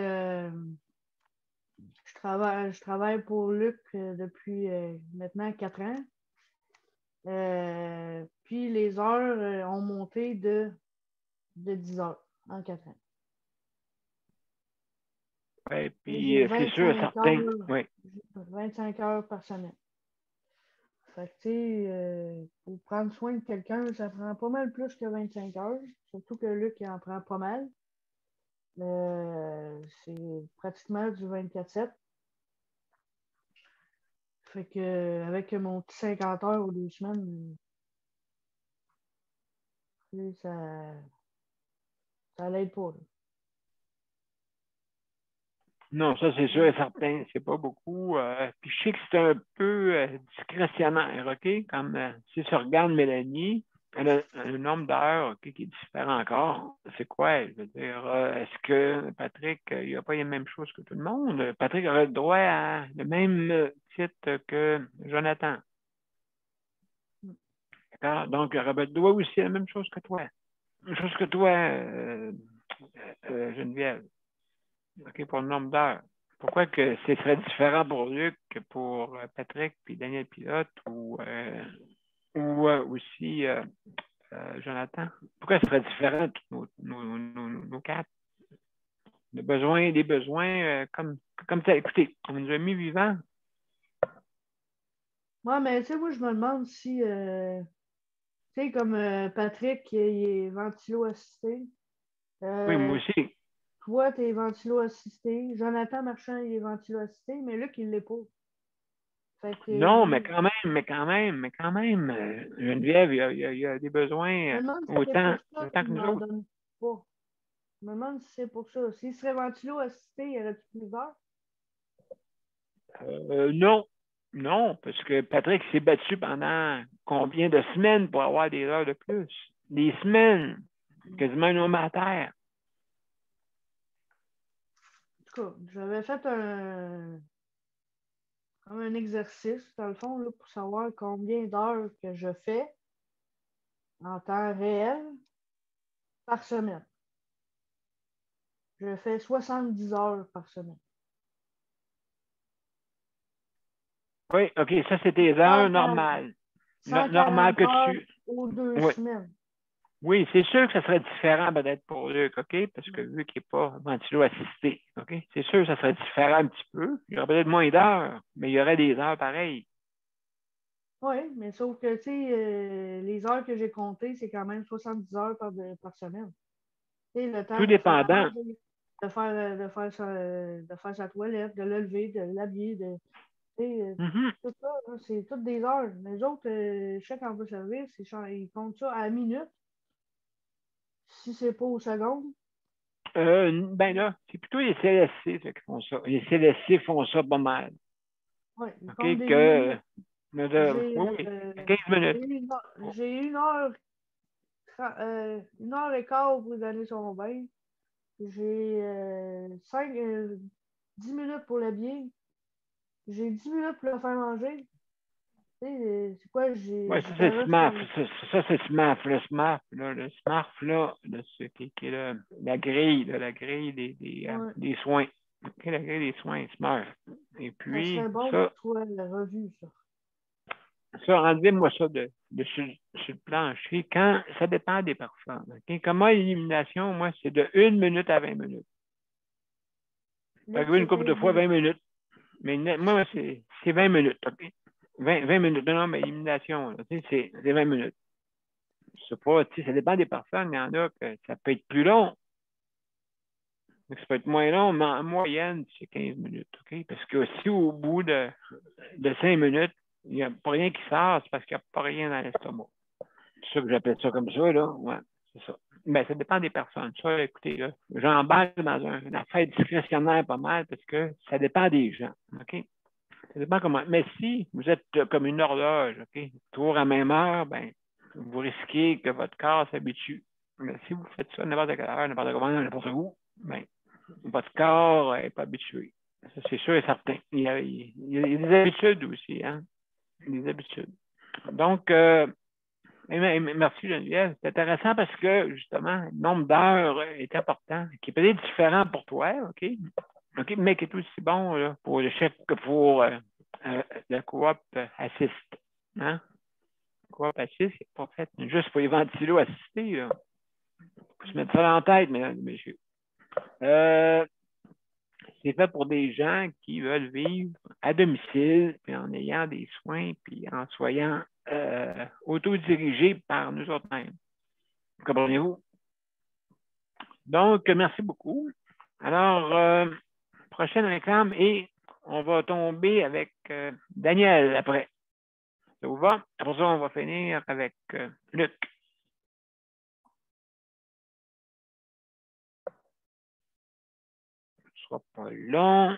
je travaille pour Luc depuis maintenant 4 ans. Puis les heures ont monté de 10 heures en 4 ans. Oui, puis c'est sûr, certain. Oui. 25 heures par semaine. Fait que, tu sais, pour prendre soin de quelqu'un, ça prend pas mal plus que 25 heures. Surtout que Luc, il en prend pas mal. C'est pratiquement du 24/7. Fait que, avec mon petit 50 heures ou 2 semaines, ça l'aide pas. Là. Non, ça, c'est sûr et certain. C'est pas beaucoup. Puis je sais que c'est un peu discrétionnaire, OK? Comme si tu regardes Mélanie, elle a un nombre d'heures qui est différent encore. C'est quoi? Je veux dire, est-ce que Patrick, il n'a pas les mêmes choses que tout le monde? Patrick aurait le droit à le même titre que Jonathan. D'accord? Donc, il aurait le droit aussi à la même chose que toi. Même chose que toi, Geneviève. OK, pour le nombre d'heures. Pourquoi que ce serait différent pour Luc que pour Patrick puis Daniel Pilote ou aussi Jonathan? Pourquoi ce serait différent tous nos quatre? Des besoins comme ça. Écoutez, on nous a mis vivants. Ouais, mais tu sais, moi, je me demande si, tu sais, comme Patrick, il est ventilo-assisté. Oui, moi aussi. Toi, tu es ventilo-assisté. Jonathan Marchand, il est ventilo-assisté, mais Luc, il ne l'est pas. Fait que, non, mais quand même, Geneviève, il y a des besoins autant que nous autres. Pas. Je me demande si c'est pour ça. S'il serait ventilo-assisté, il y aurait plus d'heures? Non, parce que Patrick s'est battu pendant combien de semaines pour avoir des heures de plus? Des semaines, quasiment un homme à terre. En tout cas, j'avais fait comme un exercice, dans le fond, là, pour savoir combien d'heures que je fais en temps réel par semaine. Je fais 70 heures par semaine. Oui, OK, ça, c'est tes heures normales. Normal que tu... Aux 2 semaines. Oui, c'est sûr que ça serait différent peut-être pour Luc, OK? Parce que vu qu'il n'est pas ventilo-assisté, OK? C'est sûr que ça serait différent un petit peu. Il y aurait peut-être moins d'heures, mais il y aurait des heures pareilles. Oui, mais sauf que, tu sais, les heures que j'ai comptées, c'est quand même 70 heures par semaine. Tu sais, le temps Tout dépendant. de faire sa toilette, de le lever, de l'habiller, tout ça, c'est toutes des heures. Les autres, chèque en service, ils comptent ça à la minute. Si c'est pas aux secondes. Ben là, c'est plutôt les CLSC qui font ça. Les CLSC font ça pas mal. Oui, OK, que... oui, 15 minutes. J'ai 1h15 pour donner son bain. J'ai 10 minutes pour l'habiller. J'ai 10 minutes pour le faire manger. C'est quoi, Oui, ça, c'est SMART. Ça, c'est SMART. Le SMART, là, c'est la grille des soins. OK, la grille des soins, SMART. Et puis, ça serait bon ça, que tu sois revu, ça. Ça, enlevez-moi ça sur le plancher. Ça dépend des personnes. Okay? Comment l'élimination, moi, c'est de 1 minute à 20 minutes. Une couple de fois 20 minutes. Mais moi, c'est 20 minutes. OK? 20 minutes. Non, mais élimination, c'est 20 minutes. Je sais pas, ça dépend des personnes. Il y en a que ça peut être plus long. Ça peut être moins long, mais en moyenne, c'est 15 minutes. OK? Parce que si au bout de 5 minutes, il n'y a pas rien qui sort, c'est parce qu'il n'y a pas rien dans l'estomac. C'est ça que j'appelle ça comme ça, là. Ouais, c'est ça. Ben, ça dépend des personnes. Ça, écoutez, là, j'embarque dans une affaire discrétionnaire pas mal parce que ça dépend des gens. OK? Ça dépend comment. Mais si vous êtes comme une horloge, OK? Toujours à même heure, ben, vous risquez que votre corps s'habitue. Mais si vous faites ça n'importe quelle heure, n'importe comment, n'importe où, ben, votre corps n'est pas habitué. Ça, c'est sûr et certain. Il y a des habitudes aussi, hein? Des habitudes. Donc, merci Geneviève. C'est intéressant parce que, justement, le nombre d'heures est important, qui est peut-être différent pour toi, OK? OK, mais qui est aussi bon là, pour le chef que pour le coop assist. Hein? Le coop assist, c'est pas fait juste pour les ventilos assistés. Là. Faut se mettre ça dans la tête, mesdames et messieurs. C'est fait pour des gens qui veulent vivre à domicile, puis en ayant des soins, puis en soyant autodirigés par nous autres mêmes. Comprenez-vous? Donc, merci beaucoup. Alors, prochaine réclame et on va tomber avec Daniel après. Ça vous va? Après ça, on va finir avec Luc. Ce sera pas long.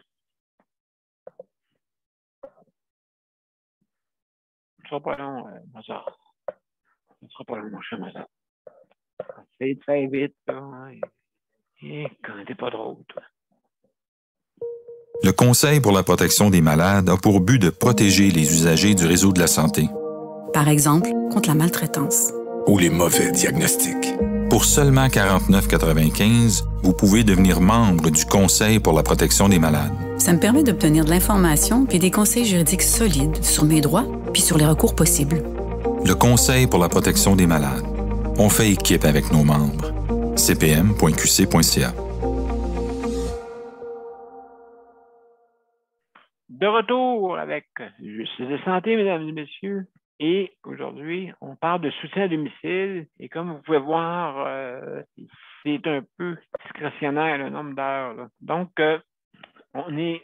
Ce sera pas long, Mozart. Ce sera pas long, mon cher Mozart. C'est très vite, là. Et quand t'es pas drôle, toi. Le Conseil pour la protection des malades a pour but de protéger les usagers du réseau de la santé. Par exemple, contre la maltraitance. Ou les mauvais diagnostics. Pour seulement 49,95 $, vous pouvez devenir membre du Conseil pour la protection des malades. Ça me permet d'obtenir de l'information puis des conseils juridiques solides sur mes droits puis sur les recours possibles. Le Conseil pour la protection des malades. On fait équipe avec nos membres. cpm.qc.ca. De retour avec Justice de santé, mesdames et messieurs. Et aujourd'hui, on parle de soutien à domicile. Et comme vous pouvez voir, c'est un peu discrétionnaire le nombre d'heures. Donc, on est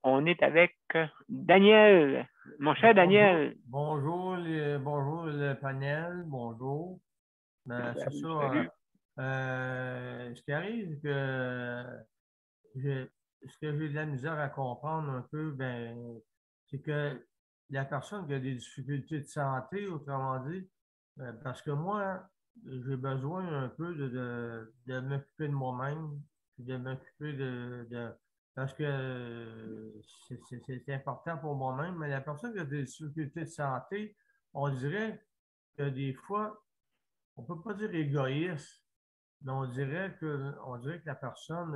on est avec Daniel, mon cher Daniel. Bonjour le panel, bonjour. Ben, c'est ça. Ce qui arrive, ce que j'ai de la misère à comprendre un peu, ben, c'est que la personne qui a des difficultés de santé, autrement dit, parce que moi, j'ai besoin un peu de m'occuper de moi-même, de m'occuper parce que c'est important pour moi-même, mais la personne qui a des difficultés de santé, on dirait que des fois, on ne peut pas dire égoïste, mais on dirait que la personne,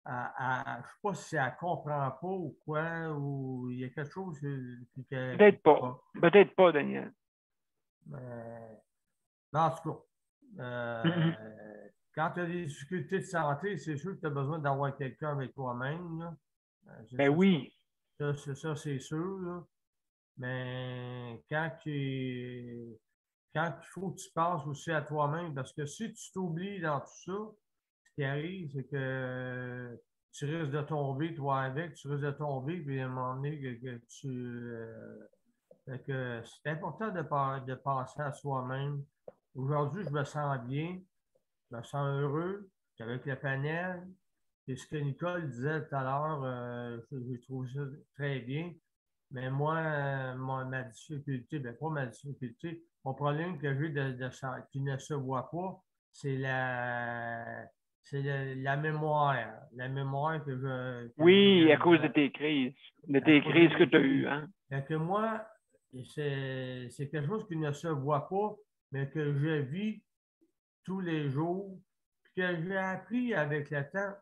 je ne sais pas si elle ne comprend pas ou quoi, ou il y a quelque chose Peut-être pas. Peut-être pas, Daniel. En tout cas, quand tu as des difficultés de santé, c'est sûr que tu as besoin d'avoir quelqu'un avec toi-même. Ben oui. Ça, c'est sûr. Là. Mais quand il faut que tu penses aussi à toi-même, parce que si tu t'oublies dans tout ça, ce qui arrive, c'est que tu risques de tomber, toi avec, tu risques de tomber, puis à un moment donné, que c'est important de penser à soi-même. Aujourd'hui, je me sens bien, je me sens heureux, je suis avec le panel. Et ce que Nicole disait tout à l'heure, j'ai trouvé ça très bien. Mais moi, ma difficulté, bien pas ma difficulté, mon problème que j'ai qui ne se voit pas, c'est la mémoire. La mémoire que je. Oui, à cause de tes crises. De tes crises que tu as eues. Hein? Que moi, c'est quelque chose qui ne se voit pas, mais que je vis tous les jours, puis que j'ai appris avec le temps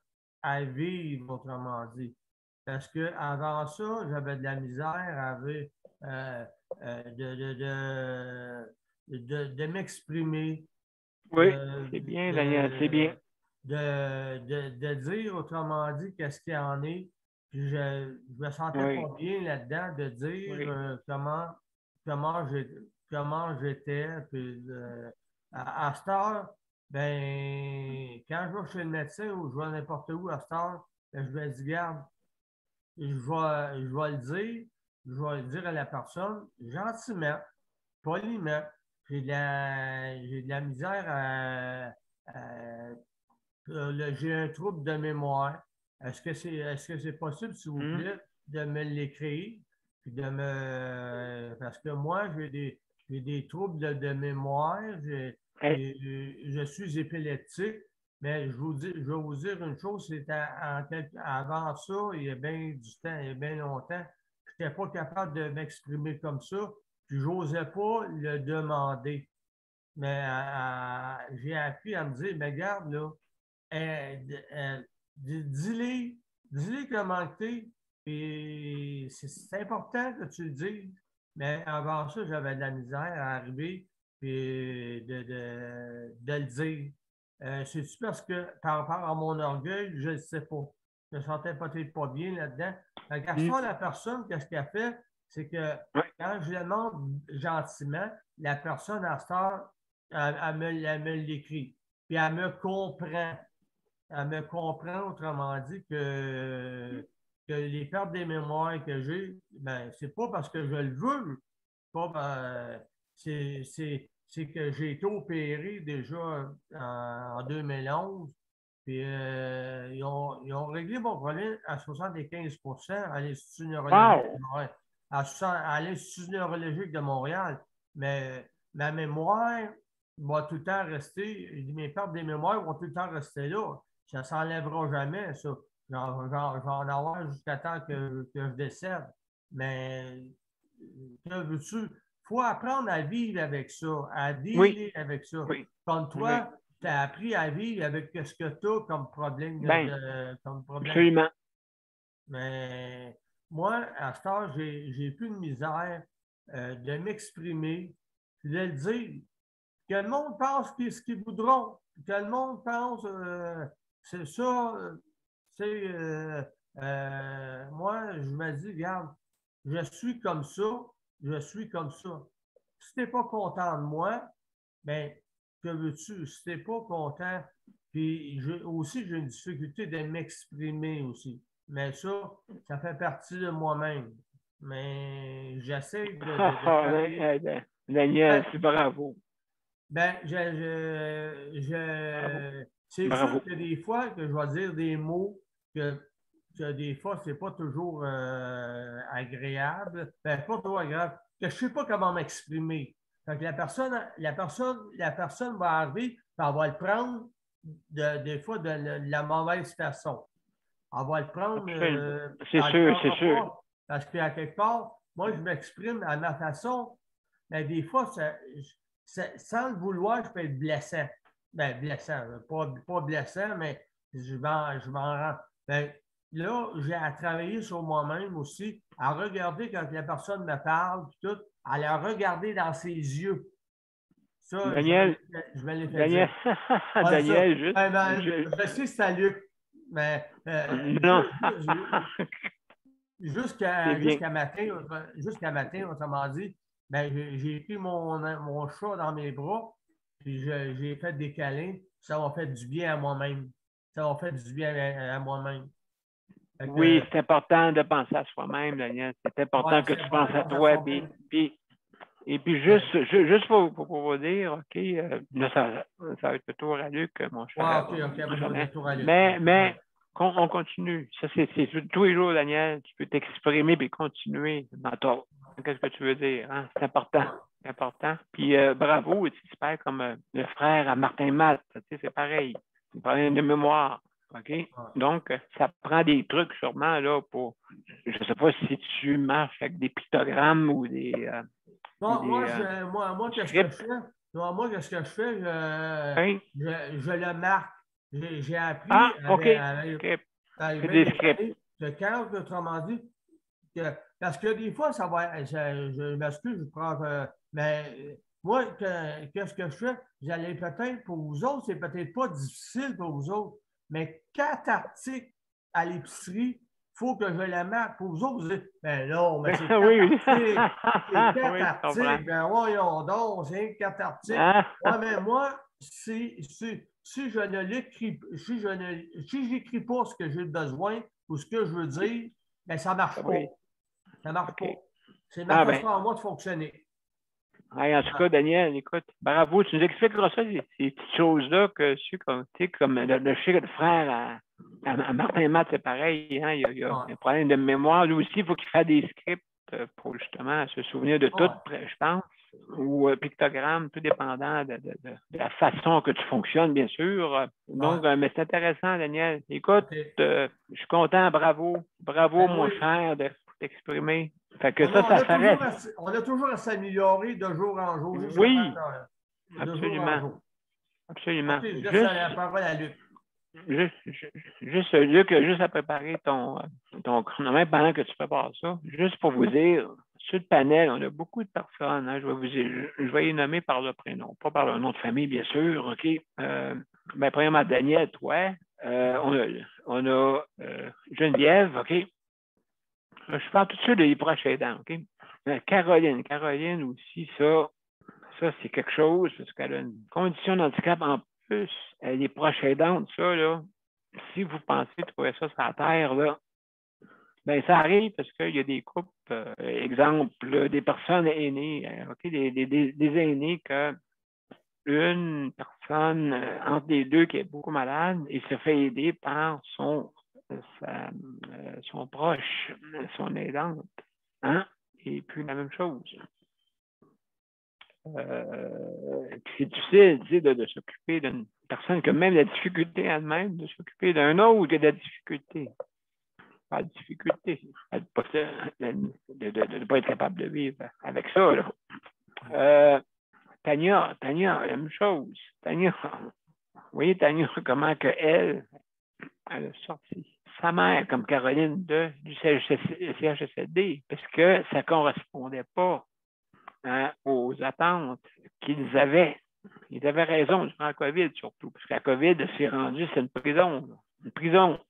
à vivre, autrement dit. Parce qu'avant ça, j'avais de la misère de m'exprimer. Oui, c'est bien, Daniel, c'est bien. De dire, autrement dit, qu'est-ce qu'il y en est. Puis je me sentais pas bien là-dedans de dire comment j'étais. Puis à cette heure, ben, quand je vais chez le médecin ou je vais n'importe où à cette heure, ben, je vais dire, garde, je vais le dire à la personne gentiment, poliment, j'ai de la misère j'ai un trouble de mémoire. Est-ce que c'est possible, s'il vous plaît, de me l'écrire? Puis parce que moi, j'ai des troubles de mémoire. Je suis épileptique, mais je vais vous dire une chose, c'est avant ça, il y a bien du temps, il y a bien longtemps, je n'étais pas capable de m'exprimer comme ça, puis je n'osais pas le demander. Mais j'ai appris à me dire, mais regarde, là, dis-les comment t'es, et c'est important que tu le dises. Mais avant ça, j'avais de la misère à arriver et de le dire. C'est-tu parce que par rapport à mon orgueil, je ne sais pas. Je me sentais peut-être pas bien là-dedans. La personne, qu'est-ce qu'elle fait? C'est que quand je demande gentiment, la personne à cette heure, elle me l'écrit. Puis elle me comprend. Elle me comprend, autrement dit, que les pertes des mémoires que j'ai, ben, c'est pas parce que je le veux. C'est que j'ai été opéré déjà en 2011. Puis ils ont réglé mon problème à 75% à l'Institut neurologique de Montréal. À l'Institut neurologique de Montréal. Mais ma mémoire va tout le temps rester, mes pertes des mémoires vont tout le temps rester là. Ça ne s'enlèvera jamais, ça. Je vais en avoir jusqu'à temps que je décède. Mais, que veux-tu? Il faut apprendre à vivre avec ça, à dealer avec ça. Comme toi, tu as appris à vivre avec ce que tu as comme problème. Comme problème. Absolument. Mais moi, à ce temps, j'ai plus de misère de m'exprimer, de le dire. Que le monde pense ce qu'ils voudront. Que le monde pense... c'est ça, moi, je me dis, regarde, je suis comme ça, je suis comme ça. Si tu n'es pas content de moi, bien, que veux-tu? Si tu n'es pas content, puis aussi, j'ai une difficulté de m'exprimer aussi. Mais ça fait partie de moi-même. Mais j'essaie de Daniel, c'est bravo. Ben, c'est sûr que des fois que je vais dire des mots que des fois, c'est pas toujours agréable. Ben, pas toujours agréable. Que je sais pas comment m'exprimer. Fait que la personne va arriver, puis elle va le prendre des fois de la mauvaise façon. Elle va le prendre. C'est sûr. Parce qu'à quelque part, moi, je m'exprime à ma façon, mais des fois, sans le vouloir, je peux être blessant. Ben, blessant, pas blessant, mais je m'en rends. Ben, là, j'ai à travailler sur moi-même aussi, à regarder quand la personne me parle, puis tout, à la regarder dans ses yeux. Ça, Daniel, je vais les faire dire. Daniel, je sais, c'est à Luc, mais non. Jusqu'à matin, autrement dit, ben, j'ai pris mon chat dans mes bras, puis j'ai fait des câlins, ça m'a fait du bien à moi-même. Ça m'a fait du bien à moi-même. Oui, c'est important de penser à soi-même, Daniel. C'est important que tu penses à toi. Et puis, juste pour vous dire, OK, là, ça va être le tour à Luc, mon cher. OK, le tour à Luc. Mais on continue. Ça, c'est tous les jours, Daniel. Tu peux t'exprimer et continuer dans ton... Qu'est-ce que tu veux dire? Hein? C'est important. C'est important. Puis bravo, tu perds comme le frère à Martin Matt. C'est pareil. C'est un problème de mémoire. OK? Donc, ça prend des trucs sûrement là pour. Je ne sais pas si tu marches avec des pictogrammes ou des. Moi, qu'est-ce que je fais? Moi, qu'est-ce que je fais? Je le marque. J'ai appris avec des scripts. De carte, autrement dit. Parce que des fois, ça va. Je m'excuse, je prends. Mais moi, qu'est-ce que je fais? J'allais peut-être pour vous autres, c'est peut-être pas difficile pour vous autres, mais 4 articles à l'épicerie, il faut que je les marque. Pour vous autres, vous dites, ben non, mais c'est 4 articles. C'est 4 articles. Ben voyons donc, c'est 4 articles. Ouais, mais moi, si je ne l'écris, si j'écris pas ce que j'ai besoin ou ce que je veux dire, ben ça ne marche pas. Ça ne marche pas. C'est ma façon à moi de fonctionner. Hey, en tout cas, Daniel, écoute, bravo, tu nous expliqueras ça, ces petites choses-là que tu sais, comme le frère à Martin Matt, c'est pareil, hein, il y a un problème de mémoire. Lui aussi, il faut qu'il fasse des scripts pour justement se souvenir de tout, je pense, ou pictogrammes, tout dépendant de la façon que tu fonctionnes, bien sûr. Donc, mais c'est intéressant, Daniel. Écoute, je suis content, bravo, mon cher, de t'exprimer. Fait que ça reste. On a toujours à s'améliorer de jour en jour. Oui, absolument. Absolument. Okay, je laisse la parole à Luc. Luc, juste à préparer ton chronomètre pendant que tu prépares ça. Juste pour vous dire, sur le panel, on a beaucoup de personnes. Hein, je vais les nommer par leur prénom, pas par leur nom de famille, bien sûr. OK. Premièrement, Daniel, toi. On a Geneviève, OK. Je parle tout de suite des proches aidants, OK? Caroline aussi, ça c'est quelque chose, parce qu'elle a une condition de handicap en plus. Elle est proche aidante, ça, là. Si vous pensez trouver ça sur la terre, là, ben ça arrive parce qu'il y a des couples, exemple, des personnes aînées, OK? Des aînés que une personne entre les deux qui est beaucoup malade et se fait aider par son proche, son aidante. Hein? Et puis la même chose. C'est difficile de s'occuper d'une personne qui a même la difficulté elle-même de s'occuper d'un autre qui a de la difficulté. Pas de difficulté. De ne pas être capable de vivre avec ça. Là. Tania, la même chose. Tania, vous voyez Tania, comment que elle a sorti sa mère comme Caroline du CHSLD, parce que ça ne correspondait pas aux attentes qu'ils avaient. Ils avaient raison durant la COVID, surtout, parce que la COVID s'est rendue, c'est une prison. Une prison.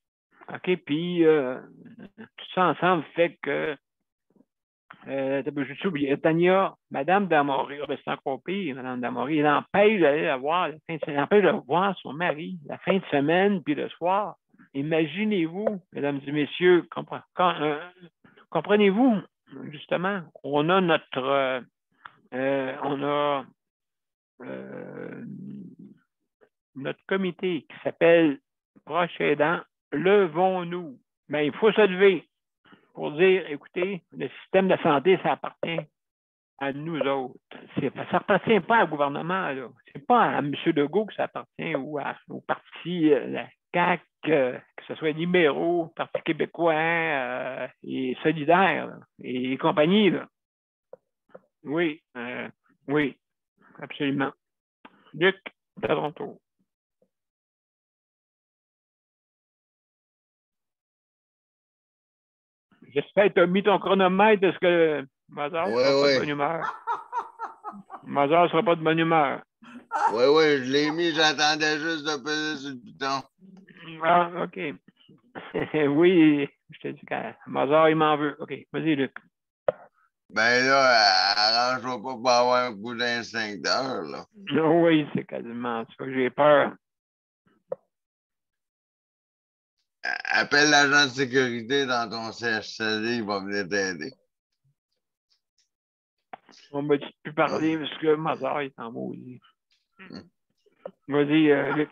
OK? Puis, tout ça ensemble fait que j'ai oublié. Tania, Madame Damory, c'est encore pire, Madame Damory, elle empêche d'aller la voir, elle empêche de voir son mari la fin de semaine puis le soir. Imaginez-vous, mesdames et messieurs, comprenez-vous, justement, on a notre comité qui s'appelle Proches aidants, levons-nous. Ben, il faut se lever pour dire, écoutez, le système de santé, ça appartient à nous autres. Ça n'appartient pas au gouvernement. Ce n'est pas à M. Legault que ça appartient ou au parti, la CAQ, que ce soit libéraux, Parti québécois et solidaire et compagnie. Là. Oui, oui, absolument. Luc, à ton tour. J'espère que tu as mis ton chronomètre parce que Mazar ne sera pas de bonne humeur. Mazar ne sera pas de bonne humeur. Oui, je l'ai mis, j'attendais juste de peser sur le bouton. Ah, OK. Oui, je te dis que Mazar, il m'en veut. OK, vas-y, Luc. Ben là, arrange-toi pas pour avoir un coup d'instincteur, là. Oui, c'est quasiment ça. J'ai peur. Appelle l'agent de sécurité dans ton CHSLD, il va venir t'aider. On ne m'a dit plus parler parce que Mazar est en maudit. Vas-y, Luc.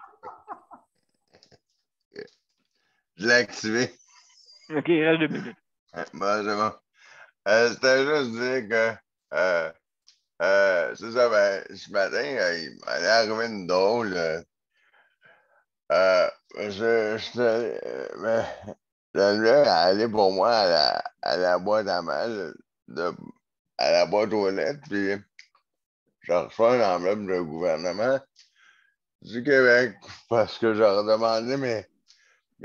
Je l'ai activé. OK, reste 2 minutes. Bon, c'est bon. C'était juste dire que c'est ça, ben, ce matin, il m'allait arriver une drôle. J'allais aller pour moi à la boîte à mal, à la boîte aux lettres, puis je reçois une enveloppe du gouvernement du Québec parce que j'ai redemandé mes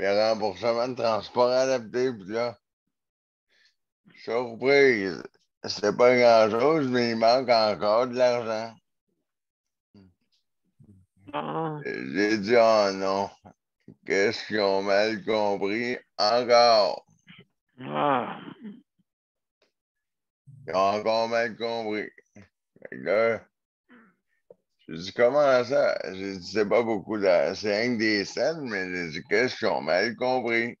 remboursements de transport adaptés, puis là, surprise, c'est pas grand-chose, mais il manque encore de l'argent. J'ai dit, oh non, qu'est-ce qu'ils ont mal compris encore? Ils ont encore mal compris. Là, j'ai dit, comment ça? J'ai dit, c'est pas beaucoup, c'est rien que des scènes, mais j'ai dit, qu'est-ce qu'ils ont mal compris?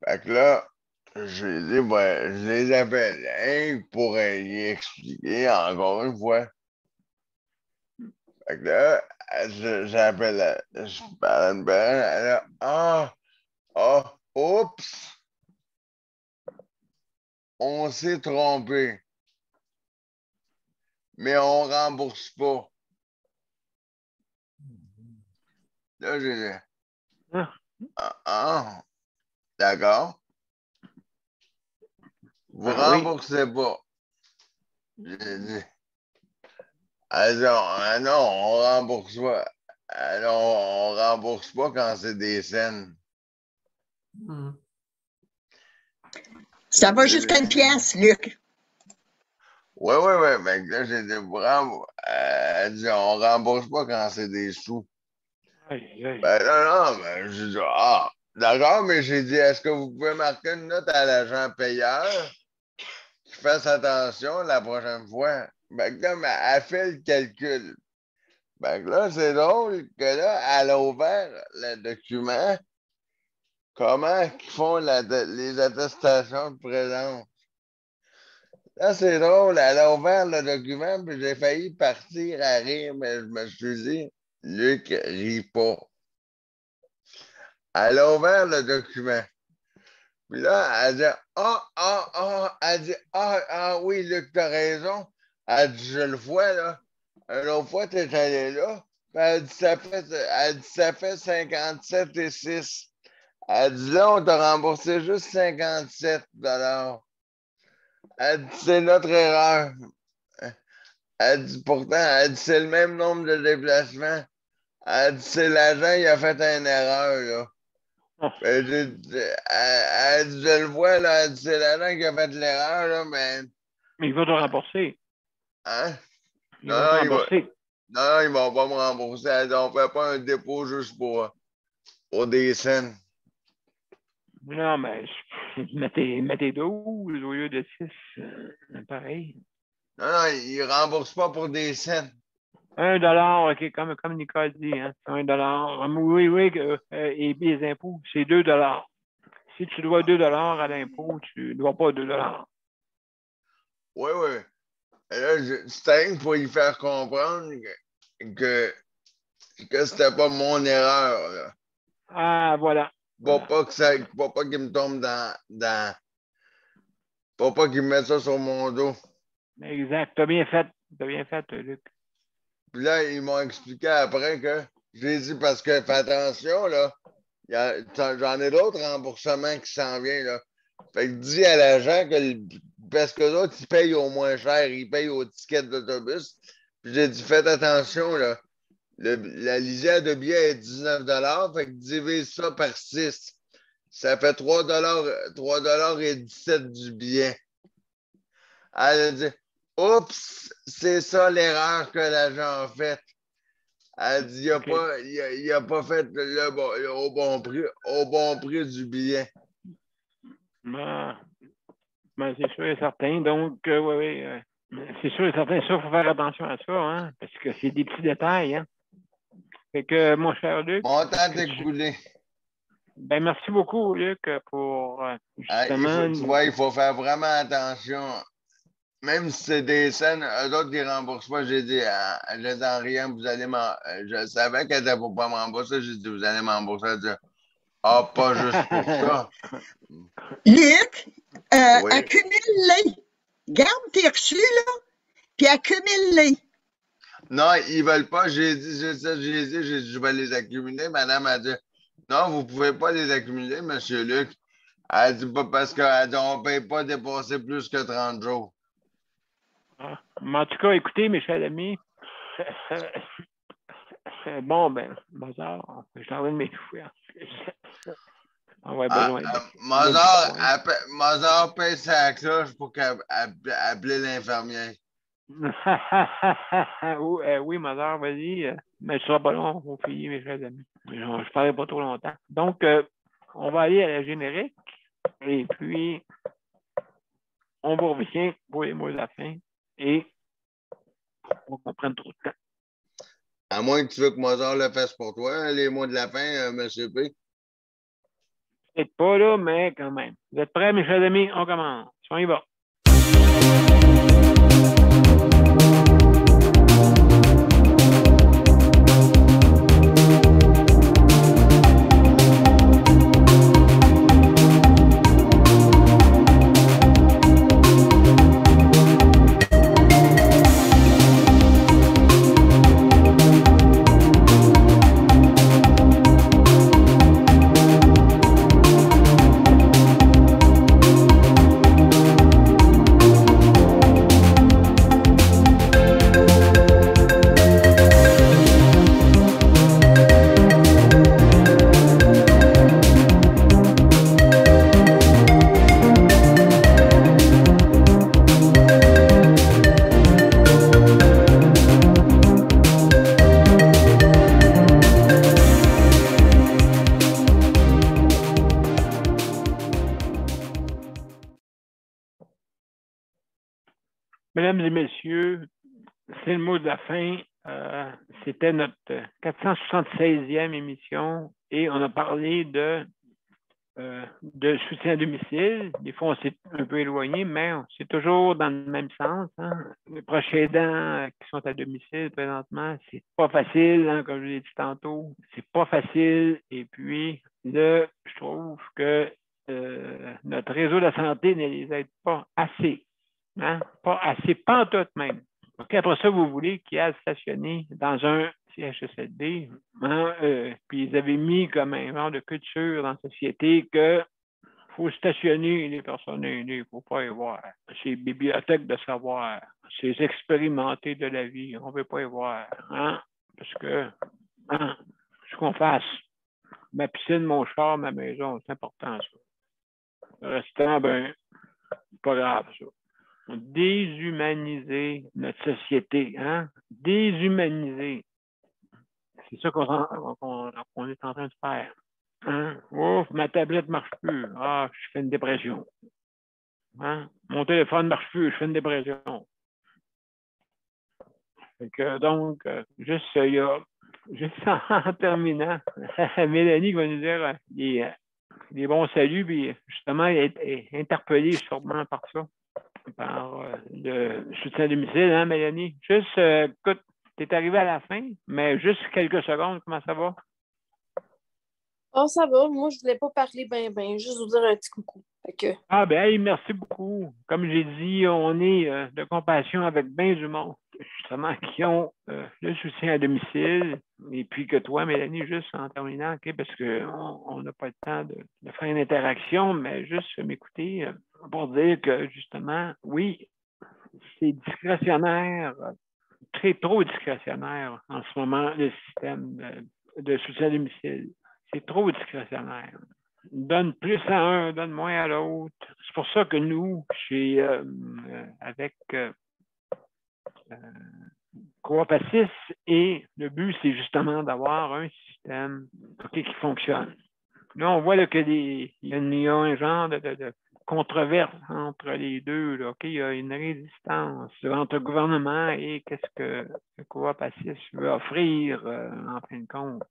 Fait que là, je les appelle hein, pour y expliquer encore une fois. Fait que là, j'appelle, je parle à une personne, elle a oups, on s'est trompé, mais on rembourse pas. Là, j'ai dit, d'accord. Vous remboursez pas. J'ai dit, non, on rembourse pas. On rembourse pas quand c'est des scènes. Ça va jusqu'à une pièce, Luc. Oui. Mais là, j'ai dit, elle dit, on rembourse pas quand c'est des sous. Ben non, ben, j'ai dit, d'accord, mais j'ai dit, est-ce que vous pouvez marquer une note à l'agent payeur qui fasse attention la prochaine fois? Ben, comme elle fait le calcul. Ben là, c'est drôle que là, elle a ouvert le document. Comment ils font les attestations de présence? Là, c'est drôle, elle a ouvert le document, puis j'ai failli partir à rire, mais je me suis dit, Luc, ris pas. Elle a ouvert le document. Puis là, elle dit, elle dit, oui, Luc, t'as raison. Elle dit, je le vois, là. Une autre fois, t'es allé là. Puis elle dit, ça fait 57 et 6. Elle dit, là, on t'a remboursé juste 57 $. Elle dit, c'est notre erreur. Elle dit, pourtant, elle dit, c'est le même nombre de déplacements. Elle dit, c'est l'agent, il a fait une erreur, là. Elle dit, je le vois, là, elle dit, c'est l'agent qui a fait l'erreur, là, mais... Mais il va te rembourser. Hein? Il va te rembourser. Non, ils vont pas me rembourser. Elle dit, on fait pas un dépôt juste pour des scènes. Non, mais mettez 12 au lieu de 6. Pareil. Non, ils remboursent pas pour des scènes. $1, OK, comme Nicole dit, hein, $1. Oui, et les impôts, c'est $2. Si tu dois $2 à l'impôt, tu ne dois pas $2. Oui. Et là, c'était pour y faire comprendre que c'était pas mon erreur. Là. Ah, voilà. Pour pas qu'il me tombe dans... Pour pas qu'il me mette ça sur mon dos. Exact. T'as bien fait, Luc. Puis là, ils m'ont expliqué après que j'ai dit parce que fais attention, là. J'en ai d'autres remboursements qui s'en viennent, là. Fait que dis à l'agent parce que l'autre, ils payent au moins cher, ils payent au ticket d'autobus. Puis j'ai dit, faites attention, là. La lisière de billets est 19 $, fait que divise ça par 6. Ça fait 3 et 17 du billet. Elle a dit, oups, c'est ça l'erreur que l'agent a faite. Elle dit, il n'a pas fait au bon prix du billet. Ben, c'est sûr et certain. Donc, oui. C'est sûr et certain. Ça, il faut faire attention à ça, hein, parce que c'est des petits détails. Hein. Fait que, mon cher Luc. Mon temps écoulé. Ben, merci beaucoup, Luc, pour justement. Il faut faire vraiment attention. Même si c'est des scènes, eux autres, ils ne remboursent pas. J'ai dit, en rien, vous allez je savais qu'elle était pour pas m'embourser. J'ai dit, vous allez m'embourser. Elle dit, pas juste pour ça. Luc, accumule-les. Garde tes reçus, là, puis accumule-les. Non, ils ne veulent pas. J'ai dit, je vais les accumuler. Madame a dit, non, vous ne pouvez pas les accumuler, monsieur Luc. Elle dit pas parce qu'on ne paye pas dépasser plus que 30 jours. Mais en tout cas, écoutez, mes chers amis, bon, ben, Mozart, je suis en train de m'étouffer. On va avoir besoin Mozart paye sa cloche pour appeler l'infirmière. Oui, Mozart, vas-y. Mais ce sera pas long, on finit, mes chers amis. Je ne parlerai pas trop longtemps. Donc, on va aller à la générique. Et puis, on vous revient pour les mots de la fin. Et on va prendre trop de temps. À moins que tu veux que Mozart le fasse pour toi, les mots de la fin, M. P. peut-être pas là, mais quand même. Vous êtes prêts, mes chers amis? On commence. On y va. Mesdames et messieurs, c'est le mot de la fin. C'était notre 476e émission et on a parlé de soutien à domicile. Des fois, on s'est un peu éloigné, mais c'est toujours dans le même sens. Hein. Les proches aidants qui sont à domicile présentement, c'est pas facile, hein, comme je l'ai dit tantôt. C'est pas facile. Et puis, là, je trouve que notre réseau de la santé ne les aide pas assez. Hein? Pas assez, pas en tout même. Donc, après ça, vous voulez qu'il y ait stationné dans un CHSLD, hein? Puis ils avaient mis comme un genre de culture dans la société que faut stationner les personnes aînées, il ne faut pas y voir. C'est bibliothèque de savoir, c'est expérimenté de la vie, on ne veut pas y voir. Hein? Parce que, hein, ce qu'on fasse, ma piscine, mon char, ma maison, c'est important, ça. Le restant, ben, pas grave, ça. Déshumaniser notre société, hein? Déshumaniser. C'est ça qu'on est en train de faire. Hein? Oh, ma tablette ne marche plus. Ah, je fais une dépression. Hein? Mon téléphone ne marche plus, je fais une dépression. Fait que, donc, juste en terminant, Mélanie va nous dire des bons saluts, puis justement, elle est interpellée sûrement par ça. Par le soutien à domicile, hein, Mélanie? Juste, écoute, tu es arrivé à la fin, mais juste quelques secondes, comment ça va? Oh, ça va. Moi, je voulais pas parler ben, juste vous dire un petit coucou. Ah, ben, hey, merci beaucoup. Comme j'ai dit, on est de compassion avec bien du monde, justement, qui ont le soutien à domicile. Et puis que toi, Mélanie, juste en terminant, OK, parce qu'on n'a pas le temps de faire une interaction, mais juste m'écouter pour dire que, justement, oui, c'est discrétionnaire, trop discrétionnaire en ce moment, le système de soutien à domicile. C'est trop discrétionnaire. Donne plus à un, donne moins à l'autre. C'est pour ça que nous, avec Coop Assis, et le but, c'est justement d'avoir un système qui fonctionne. Là, on voit là, qu'il y a un genre de controverse entre les deux. Là, il y a une résistance entre le gouvernement et qu'est-ce que Coop Assis veut offrir en fin de compte.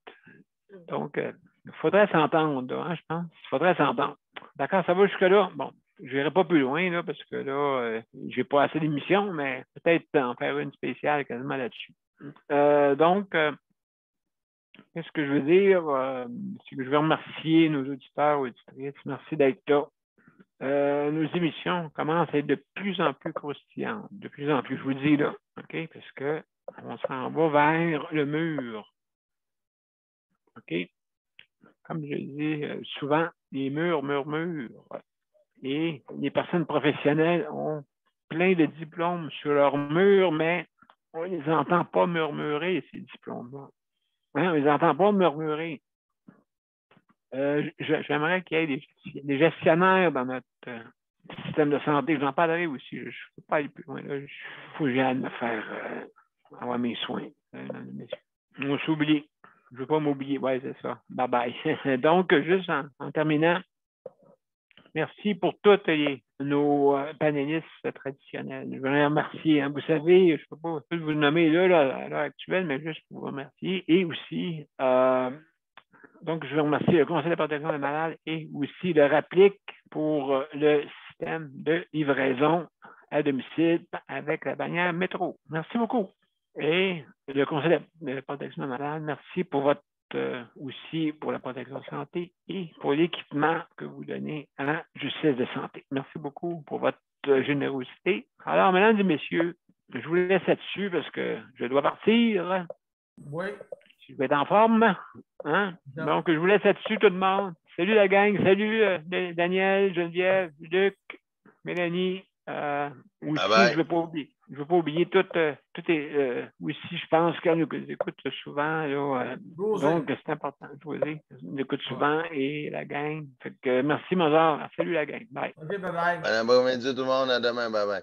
Donc, il faudrait s'entendre, hein, je pense. Il faudrait s'entendre. D'accord, ça va jusque-là? Bon, je n'irai pas plus loin, là, parce que là, j'ai pas assez d'émissions, mais peut-être en faire une spéciale quasiment là-dessus. Donc, qu'est-ce que je veux dire? C'est que je veux remercier nos auditeurs et auditrices. Merci d'être là. Nos émissions commencent à être de plus en plus croustillantes. De plus en plus, je vous dis là. OK? Parce qu'on s'en va vers le mur. OK? Comme je dis souvent, les murs murmurent. Et les personnes professionnelles ont plein de diplômes sur leur mur, mais on ne les entend pas murmurer, ces diplômes-là. Hein, on ne les entend pas murmurer. J'aimerais qu'il y ait des gestionnaires dans notre système de santé. J'en parlerai aussi. Je ne peux pas aller plus loin. Il faut que j'aille me faire avoir mes soins. On s'oublie. Je ne veux pas m'oublier. Oui, c'est ça. Bye-bye. Donc, juste en terminant, merci pour tous nos panélistes traditionnels. Je veux les remercier. Hein. Vous savez, je ne peux pas vous le nommer là, à l'heure actuelle, mais juste pour vous remercier. Et aussi, Donc, je veux remercier le Conseil de protection des malades et aussi le RAPLIC pour le système de livraison à domicile avec la bannière métro. Merci beaucoup. Et le Conseil de protection des malades, merci pour votre aussi pour la protection de santé et pour l'équipement que vous donnez à la justice de santé. Merci beaucoup pour votre générosité. Alors, mesdames et messieurs, je vous laisse là-dessus parce que je dois partir. Oui. Je vais être en forme. Hein? Donc, je vous laisse là-dessus, tout le monde. Salut la gang. Salut Daniel, Geneviève, Luc, Mélanie. Aussi, je ne veux pas oublier tout aussi, je pense qu'elle nous écoute souvent. Là, donc, c'est important. José nous écoute souvent et la gang. Fait que, merci, Mozart. Salut la gang. Bye. OK, bye-bye. Bon après-midi tout le monde. À demain. Bye-bye.